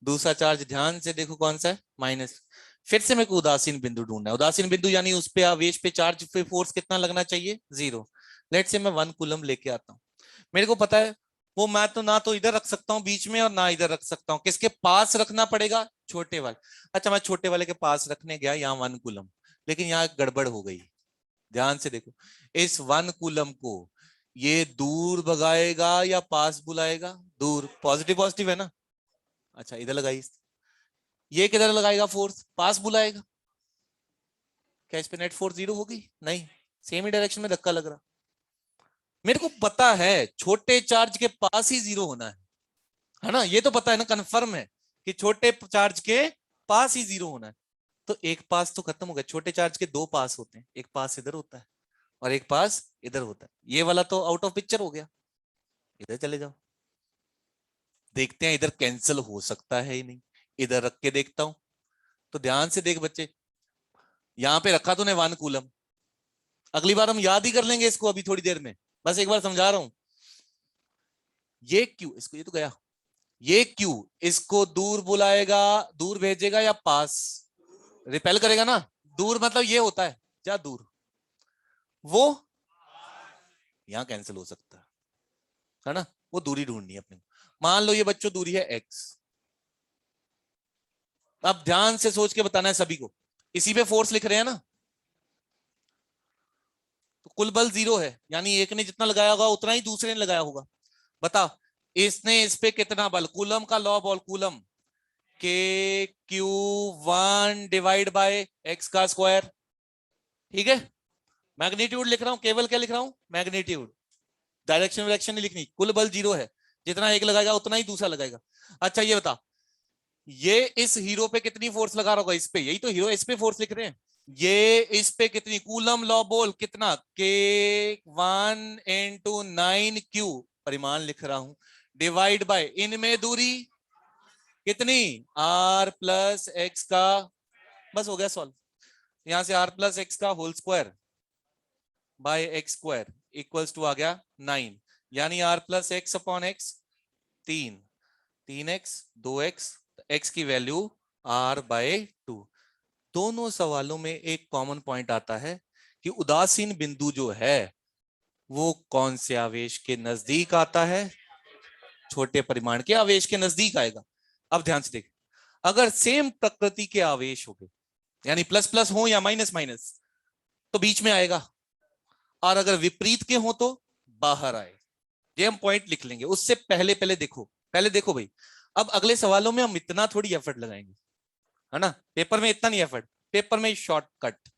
दूसरा चार्ज ध्यान से देखो कौन सा है, माइनस। फिर से मेरे को उदासीन बिंदु ढूंढना है। उदासीन बिंदु यानी उस पे आवेश पे चार्ज पे फोर्स कितना लगना चाहिए, 0। लेट से मैं 1 कूलम लेके आता हूँ। मेरे को पता है वो मैं तो ना तो इधर रख सकता हूँ बीच में और ना इधर रख सकता हूँ। किसके पास रखना पड़ेगा, छोटे वाले। अच्छा मैं छोटे वाले के पास रखने गया, यहाँ 1 कूलम, लेकिन यहाँ गड़बड़ हो गई। ध्यान से देखो, इस 1 कूलम को ये दूर भगाएगा या पास बुलाएगा, दूर। पॉजिटिव पॉजिटिव है ना। अच्छा इधर लगाई, ये किधर लगाएगा फोर्स, पास बुलाएगा। क्या इस पे नेट फोर्स 0 होगी, नहीं, सेम ही डायरेक्शन में धक्का लग रहा। मेरे को पता है छोटे चार्ज के पास ही 0 होना है ना, ये तो पता है ना, कंफर्म है कि छोटे चार्ज के पास ही 0 होना है। तो एक पास तो खत्म हो गया। छोटे चार्ज के 2 पास होते हैं, एक पास इधर होता है और एक पास इधर होता है। ये वाला तो आउट ऑफ पिक्चर हो गया, इधर चले जाओ। देखते हैं इधर कैंसिल हो सकता है ही नहीं, इधर रख के देखता हूं। तो ध्यान से देख बच्चे, यहां पे रखा तूने 1 कूलम। अगली बार हम याद ही कर लेंगे इसको, अभी थोड़ी देर में, बस एक बार समझा रहा हूं। ये क्यू, इसको, ये तो गया, ये क्यू इसको दूर बुलाएगा, दूर भेजेगा या पास, रिपेल करेगा ना। दूर मतलब ये होता है, क्या दूर, वो यहां कैंसिल हो सकता है ना। वो दूरी ढूंढनी है अपने। मान लो ये बच्चों दूरी है x। अब ध्यान से सोच के बताना है सभी को, इसी पे फोर्स लिख रहे हैं ना। तो कुल बल 0 है, यानी एक ने जितना लगाया होगा उतना ही दूसरे ने लगाया होगा। बता, इसने इस पे कितना बल, कूलम का लॉ बॉल, कूलम के क्यू 1 डिवाइड बाय एक्स का स्क्वायर। ठीक है, मैग्नीट्यूड लिख रहा हूं, केवल क्या लिख रहा हूं, मैग्नीट्यूड। डायरेक्शन वायरेक्शन नहीं लिखनी, कुल बल 0 है, जितना एक लगाएगा उतना ही दूसरा लगाएगा। अच्छा ये बता, ये इस हीरो पे कितनी फोर्स लगा रहा होगा, इस पे, यही तो हीरो, इस पे फोर्स लिख रहे हैं। ये इस पे कितनी, कूलम लॉ बोल कितना, के 1 × 9 क्यू, परिमाण लिख रहा हूं, डिवाइड बाय इनमें दूरी कितनी, r प्लस एक्स का, बस हो गया सॉल्व। यहां से r प्लस एक्स का whole square by X square equals to आ गया 9, यानी r plus X upon X 3, 3x 2x, x की वैल्यू r/2। दोनों सवालों में एक कॉमन पॉइंट आता है कि उदासीन बिंदु जो है वो कौन से आवेश के नजदीक आता है, छोटे परिमाण के आवेश के नजदीक आएगा। अब ध्यान से देख, अगर सेम प्रकृति के आवेश हो गए, यानी प्लस प्लस हो या माइनस माइनस, तो बीच में आएगा, और अगर विपरीत के हो तो बाहर आए। ये हम पॉइंट लिख लेंगे। उससे पहले पहले देखो, पहले देखो भाई, अब अगले सवालों में हम इतना थोड़ी एफर्ट लगाएंगे, है ना। पेपर में इतना नहीं एफर्ट, पेपर में शॉर्टकट,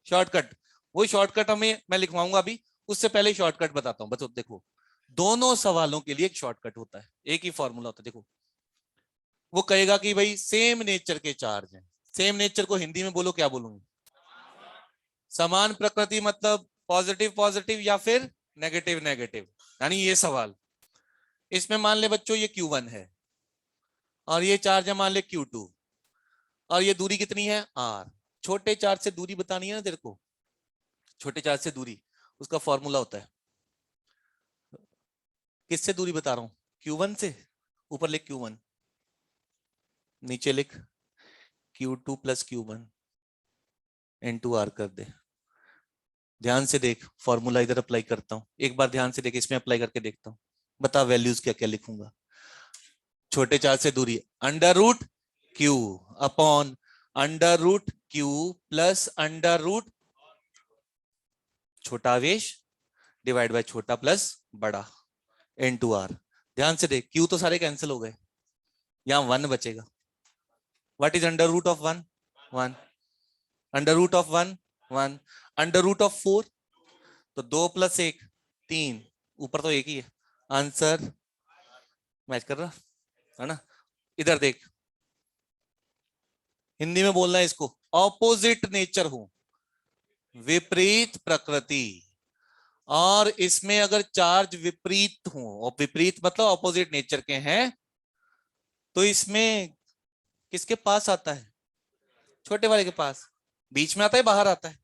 शॉर्टकट, वही शॉर्टकट हमें मैं लिखवाऊंगा अभी। उससे पहले शॉर्टकट बताता हूं, बस देखो, दोनों सवालों के लिए एक शॉर्टकट होता है, एक ही फॉर्मूला होता है। देखो, वो कहेगा कि भाई सेम नेचर के चार्ज हैं। सेम नेचर को हिंदी में बोलो, क्या बोलूंगी, समान प्रकृति, मतलब पॉजिटिव पॉजिटिव या फिर नेगेटिव नेगेटिव। यानी ये सवाल, इसमें मान ले बच्चों ये Q1 है और ये चार्ज है मान ले Q2, और ये दूरी कितनी है r। छोटे चार्ज से दूरी बतानी है ना तेरे को, छोटे चार्ज से दूरी, उसका फॉर्मूला होता है, किससे दूरी बता रहा हूं, Q1 से। ऊपर लिख Q1, नीचे लिख Q2 plus Q1 into r कर दे। ध्यान से देख, फॉर्मूला इधर अप्लाई करता हूं, एक बार ध्यान से देख, इसमें अप्लाई करके देखता हूं, बता वैल्यूज क्या क्या लिखूंगा। छोटे चार्ज से दूरी under root q upon under root q plus under root छोटा आवेश डिवाइड बाय छोटा प्लस बड़ा इनटू आर। ध्यान से देख, क्यू तो सारे कैंसिल हो गए, यहां 1 बचेगा। What is under root of 1, 1, under root of 1, 1, under root of 4, तो 2 + 1 3, ऊपर तो एक ही है, आंसर मैच कर रहा है ना। इधर देख, हिंदी में बोलना है इसको, ऑपोजिट नेचर हो, विपरीत प्रकृति, और इसमें अगर चार्ज विपरीत हो, और विपरीत मतलब ऑपोजिट नेचर के हैं, तो इसमें किसके पास आता है, छोटे वाले के पास। बीच में आता है बाहर आता है,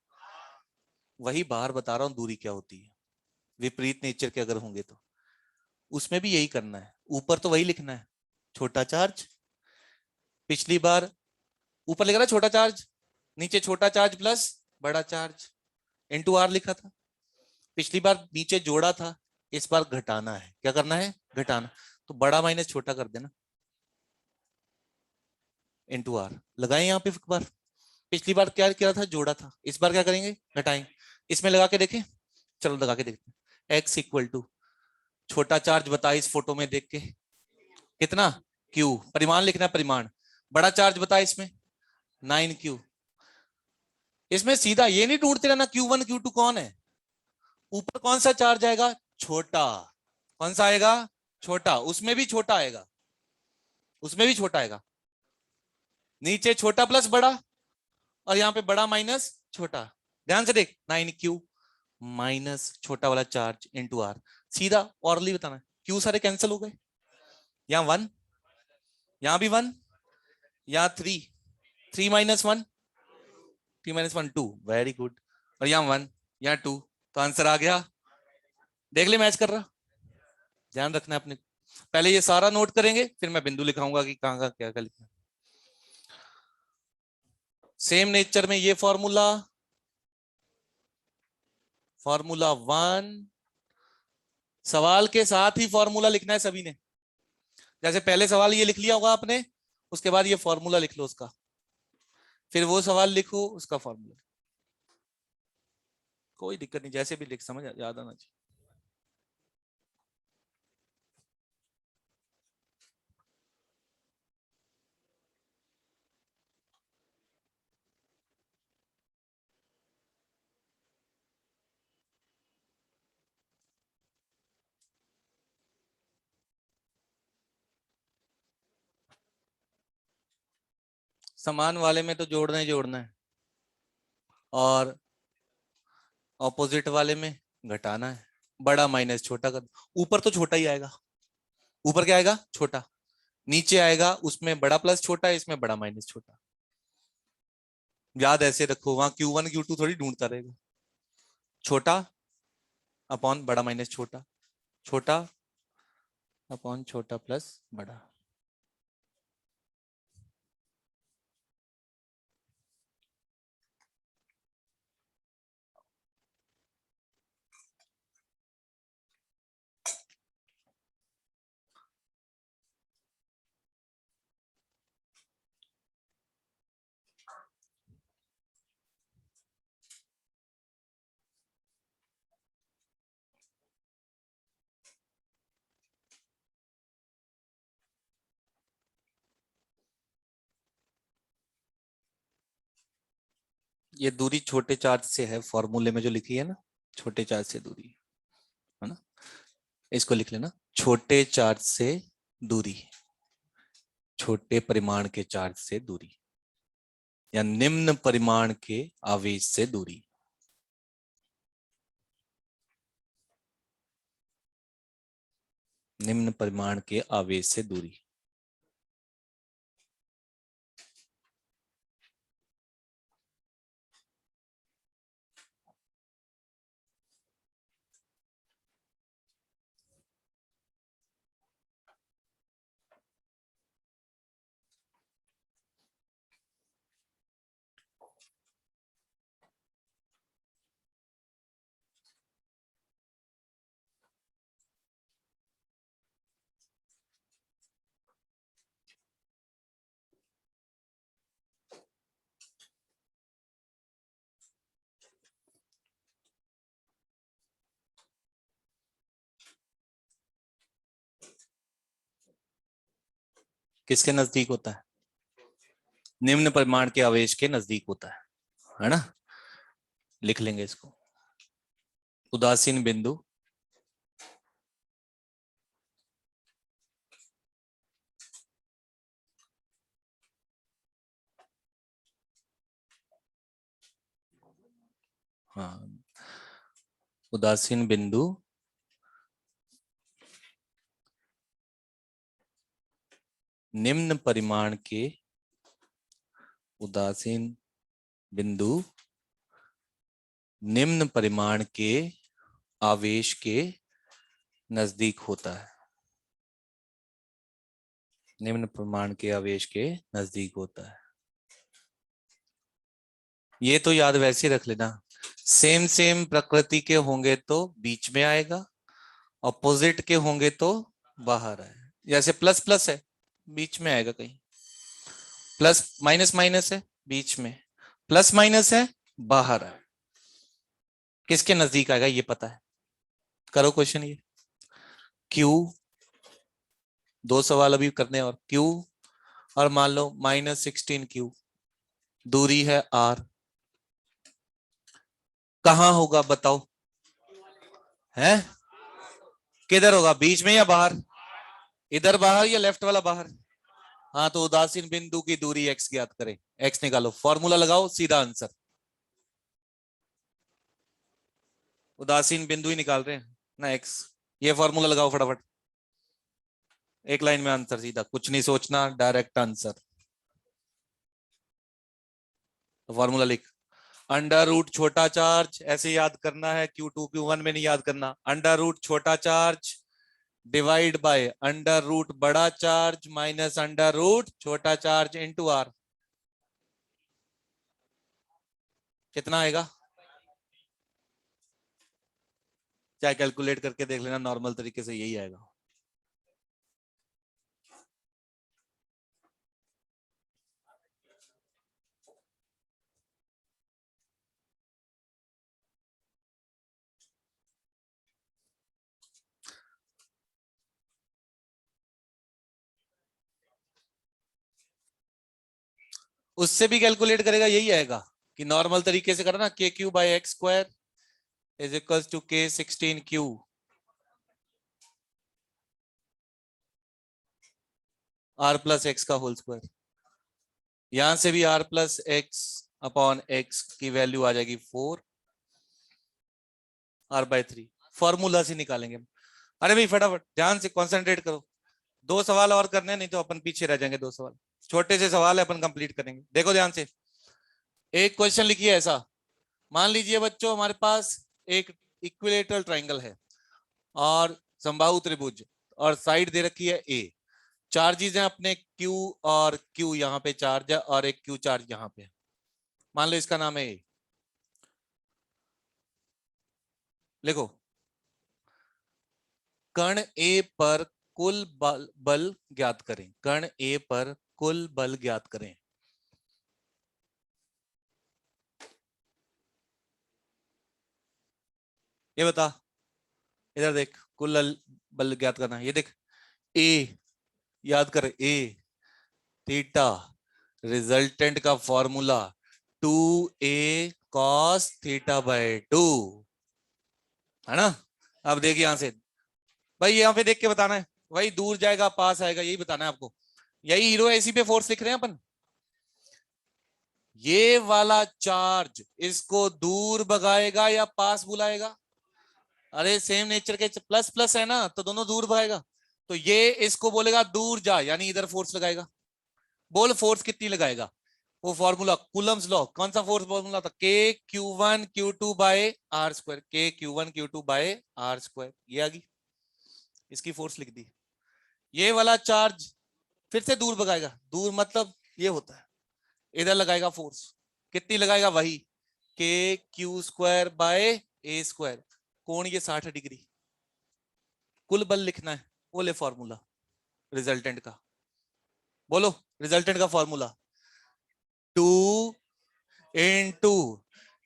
वही बाहर बता रहा हूं दूरी क्या होती है, विपरीत नेचर के अगर होंगे तो। उसमें भी यही करना है, ऊपर तो वही लिखना है, छोटा चार्ज। पिछली बार ऊपर लिखा था छोटा चार्ज, नीचे छोटा चार्ज प्लस बड़ा चार्ज इनटू आर लिखा था। पिछली बार नीचे जोड़ा था, इस बार घटाना है। क्या करना है? घटाना। तो बड़ा माइनस छोटा कर देना, इनटू आर लगाएं यहाँ पे एक बार। पिछली बार क्या किया था? जोड़ा था। इस बार क्या करेंगे? घटाएं। इसमें लगा के देखें, चलो लगा के देखते हैं। एक्स इक्वल टू छोटा चार्ज बता इस फोटो में देख के कितना? क्यू। परिमाण लिखना है, परिमाण। बड़ा चार्ज बता इसमें 9Q। इसमें सीधा ये नहीं ढूंढते रहना Q1 Q2 कौन है। ऊपर कौन सा चार्ज आएगा? छोटा। कौन सा आएगा? छोटा। उसमें भी छोटा आएगा, उसमें भी छोटा आएगा। नीचे छोटा प्लस बड़ा, और यहाँ पे बड़ा माइनस छोटा। ध्यान से देख, 9Q माइनस छोटा वाला चार्ज इंटू आर। सीधा औरली बताना। क्यू सारे कैंसिल हो गए, यहाँ 1, यहाँ भी 1, यहाँ 3, 3 माइनस 1, 3 माइनस 1 2, वेरी गुड। और यहाँ 1, यहाँ 2, तो आंसर आ गया। देख ले मैच कर रहा। ध्यान रखना है अपने, पहले ये सारा नोट करेंगे, फिर मैं बिंदु लिखाऊंगा कि कहाँ का क्या क्या लिखना। सेम नेचर में ये फॉर्मूला, फॉर्मूला 1, सवाल के साथ ही फॉर्मूला लिखना है सभी ने। जैसे पहले सवाल ये लिख लिया होगा आपने, उसके बाद ये फॉर्मूला लिख लो उसका, फिर वो सवाल लिखो उसका फॉर्मूला। कोई दिक्कत नहीं, जैसे भी लिख, समझ याद आना चाहिए। समान वाले में तो जोड़ना ही जोड़ना है, और ऑपोजिट वाले में घटाना है। बड़ा माइनस छोटा कर, ऊपर तो छोटा ही आएगा। ऊपर क्या आएगा? छोटा। नीचे आएगा उसमें बड़ा प्लस छोटा, इसमें बड़ा माइनस छोटा। याद ऐसे रखो, वहां Q1 Q2 थोड़ी ढूंढता रहेगा। छोटा अपॉन बड़ा माइनस छोटा, छोटा अपॉन छोटा प्लस बड़ा। ये दूरी छोटे चार्ज से है, फॉर्मूले में जो लिखी है ना, छोटे चार्ज से दूरी है ना, इसको लिख लेना, छोटे चार्ज से दूरी, छोटे परिमाण के चार्ज से दूरी, या निम्न परिमाण के आवेश से दूरी। निम्न परिमाण के आवेश से दूरी। किसके नजदीक होता है? निम्न परिमाण के आवेश के नजदीक होता है ना। लिख लेंगे इसको। उदासीन बिंदु हाँ, उदासीन बिंदु निम्न परिमाण के, उदासीन बिंदु निम्न परिमाण के आवेश के नजदीक होता है। निम्न प्रमाण के आवेश के नजदीक होता है। ये तो याद वैसे रख लेना, सेम सेम प्रकृति के होंगे तो बीच में आएगा, ऑपोजिट के होंगे तो बाहर आएगा। जैसे प्लस प्लस है, बीच में आएगा कहीं, प्लस माइनस माइनस है बीच में, प्लस माइनस है बाहर है, किसके नजदीक आएगा ये पता है। करो क्वेश्चन ये। क्यू, दो सवाल अभी करने और क्यू, और मान लो -16 क्यू, दूरी है आर, कहां होगा बताओ? है किधर होगा, बीच में या बाहर? इधर बाहर या लेफ्ट वाला बाहर? हाँ तो उदासीन बिंदु की दूरी x ज्ञात करें, x निकालो, फॉर्मूला लगाओ, सीधा आंसर। उदासीन बिंदु ही निकाल रहे हैं ना x, ये फॉर्मूला लगाओ फटाफट, एक लाइन में आंसर सीधा, कुछ नहीं सोचना, डायरेक्ट आंसर। फॉर्मूला लिख, अंडर रूट छोटा चार्ज, ऐसे याद करना है, Q2 Q1 में नहीं याद करना, अंडर रूट छोटा charge divide by under root बड़ा चार्ज माइनस अंडर रूट छोटा चार्ज इनटू आर। कितना आएगा? चाहे कैलकुलेट करके देख लेना, नॉर्मल तरीके से यही आएगा। उससे भी कैलकुलेट करेगा यही आएगा, कि नॉर्मल तरीके से करना, KQ/x² is equals to K16Q, R+x का होल स्क्वायर। यहां से भी R+x/x की वैल्यू आ जाएगी 4 R/3, फॉर्मूला से निकालेंगे। अरे भाई फटाफट ध्यान से कंसंट्रेट करो, दो सवाल और करने हैं, नहीं तो अपन पीछे रह जाएंगे। दो सवाल छोटे से सवाल है, अपन कंप्लीट करेंगे। देखो ध्यान से, एक क्वेश्चन लिखिए ऐसा, मान लीजिए बच्चों हमारे पास एक इक्विलेटरल ट्राइंगल है और समबाहु त्रिभुज, और साइड दे रखी है ए, चार्जेस हैं अपने Q और Q, यहाँ पे चार्ज है और एक Q चार्ज यहाँ पे, मान लो इसका नाम है ए। लिखो, कण ए पर कुल बल ज्ञात करें, कण ए पर कुल बल ज्ञात करें। ये बता, इधर देख, कुल बल ज्ञात करना है, ये देख, ए याद कर, ए थीटा, रिजल्टेंट का फॉर्मूला 2a cos θ/2, है ना? अब देखिए यहां से, भाई यहाँ पे देख के बताना है, भाई दूर जाएगा पास आएगा, यही बताना है आपको। यही हीरो एसी पे फोर्स लिख रहे हैं अपन, ये वाला चार्ज इसको दूर भगाएगा या पास बुलाएगा? अरे सेम नेचर के प्लस प्लस है ना, तो दोनों दूर भगाएगा, तो ये इसको बोलेगा दूर जा, यानी इधर फोर्स लगाएगा। बोल फोर्स कितनी लगाएगा? वो फॉर्मूला कुलम्स लॉ, कौन सा फोर्स फॉर्मूला था? KQ1Q2/r², KQ1Q2/r², ये आ गई, इसकी फोर्स लिख दी। ये वाला चार्ज फिर से दूर भगाएगा, दूर मतलब ये होता है, इधर लगाएगा फोर्स, कितनी लगाएगा? वही KQ²/a², कोण ये 60 डिग्री, कुल बल लिखना है, बोले फॉर्मूला रिजल्टेंट का, बोलो रिजल्टेंट का फॉर्मूला 2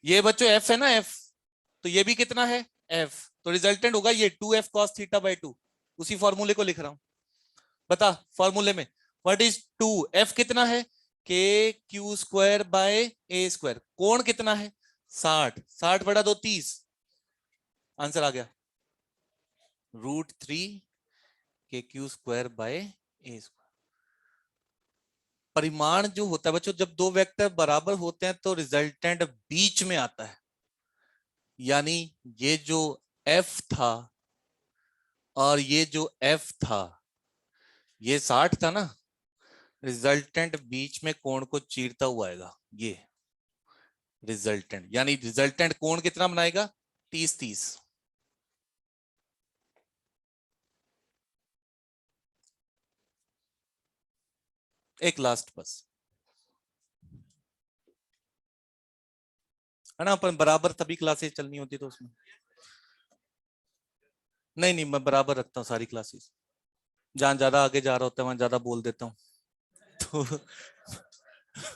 ये बच्चों एफ है ना, एफ, तो ये भी कितना है? एफ, तो रिजल्टेंट होगा ये 2f cos θ/2, उसी फॉर्मूले को लिख रहा हूं। बता फॉर्मूले में व्हाट इज 2, एफ कितना है? KQ²/a², कोण कितना है? 60, 60 बटा 2 30, आंसर आ गया √3 KQ²/a²। परिमाण जो होता है बच्चों, जब दो वेक्टर बराबर होते हैं तो रिजल्टेंट बीच में आता है, यानी ये जो F था और ये जो F था, ये 60 था ना, रिजल्टेंट बीच में कोण को चीरता हुआ आएगा, ये रिजल्टेंट, यानी रिजल्टेंट कोण कितना बनाएगा? 30 30। एक लास्ट बस, है ना, अपन बराबर तभी क्लासेस चलनी होती तो उसमें। नहीं नहीं, मैं बराबर रखता हूँ सारी क्लासेस, जहां ज्यादा आगे जा रहा होता है वहां ज्यादा बोल देता हूँ। तो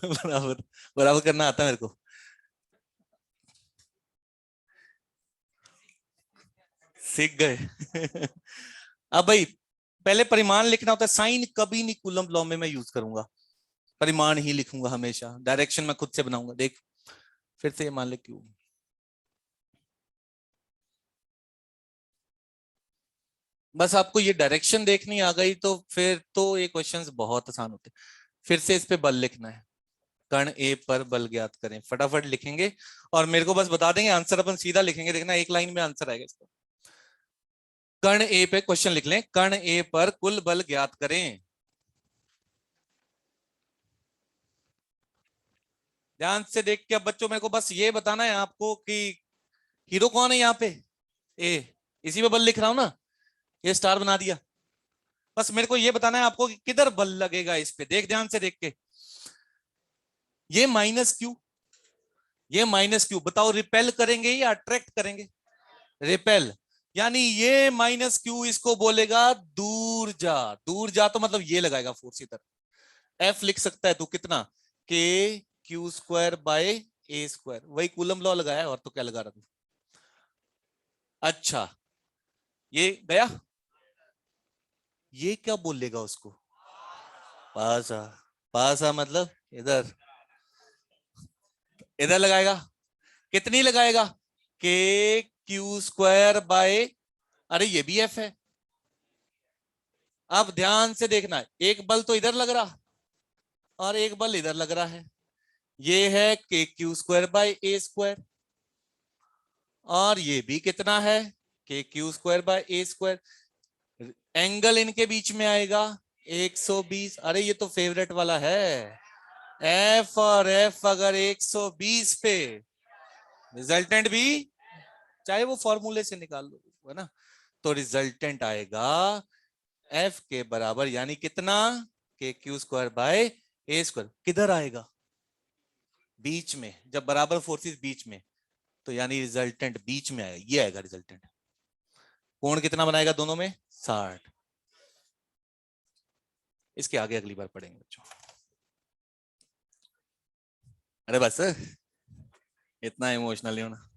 बराबर बराबर करना आता है मेरे को। सीख गए। अब भाई, पहले परिमाण लिखना होता है, साइन कभी नहीं कूलम लॉ में मैं यूज करूंगा, परिमाण ही लिखूंगा हमेशा, डायरेक्शन मैं खुद से बनाऊंगा। देख फिर से ये मान ले क्यों, बस आपको ये डायरेक्शन देखनी आ गई तो फिर तो ये क्वेश्चंस बहुत आसान होते हैं। फिर से इस पे बल लिखना है, कण ए पर बल ज्ञात करें, फटाफट लिखेंगे और मेरे को बस बता देंगे आंसर, अपन सीधा लिखेंगे, देखना एक लाइन में आंसर आएगा इसका। कण ए पे क्वेश्चन लिख लें, कण ए पर कुल बल ज्ञात करें। ध्यान से देख के अब बच्चों मेरे को बस ये बताना है आपको कि हीरो कौन है यहाँ पे, ए, इसी पे बल लिख रहा हूं ना, ये स्टार बना दिया। बस मेरे को ये बताना है आपको कि किधर बल लगेगा इस पे, देख ध्यान से देख के, ये माइनस क्यू, ये माइनस क्यू, बताओ रिपेल करेंगे या अट्रैक्ट करेंगे, रिपेल, यानी ये माइनस क्यू इसको बोलेगा दूर जा, दूर जा तो मतलब ये लगाएगा फोर्स इधर। एफ लिख सकता है तू कितना, के Q square by A square, वही कूलम लॉ लगाया और तो क्या लगा रहा तू। अच्छा, ये गया, ये क्या बोलेगा उसको, पास आ, पास आ मतलब इधर, इधर लगाएगा, कितनी लगाएगा, के क्यू स्क्वायर बाय, अरे ये भी एफ है। अब ध्यान से देखना है, एक बल तो इधर लग रहा और एक बल इधर लग रहा है, ये है K Q square by A square, और ये भी कितना है, K Q square by A square, angle इनके बीच में आएगा 120, अरे ये तो फेवरेट वाला है, एफ और एफ अगर 120 पे, रिजल्टेंट भी चाहे वो फॉर्मूले से निकाल लो, है ना, तो रिजल्टेंट आएगा एफ के बराबर, यानी कितना, के Q square by A square, किधर आएगा, बीच में, जब बराबर फोर्सेस बीच में, तो यानी रिजल्टेंट बीच में आएगा, ये आएगा रिजल्टेंट। कोण कितना बनाएगा दोनों में, 60। इसके आगे अगली बार पढ़ेंगे बच्चों। अरे बस, इतना इमोशनल नहीं होना।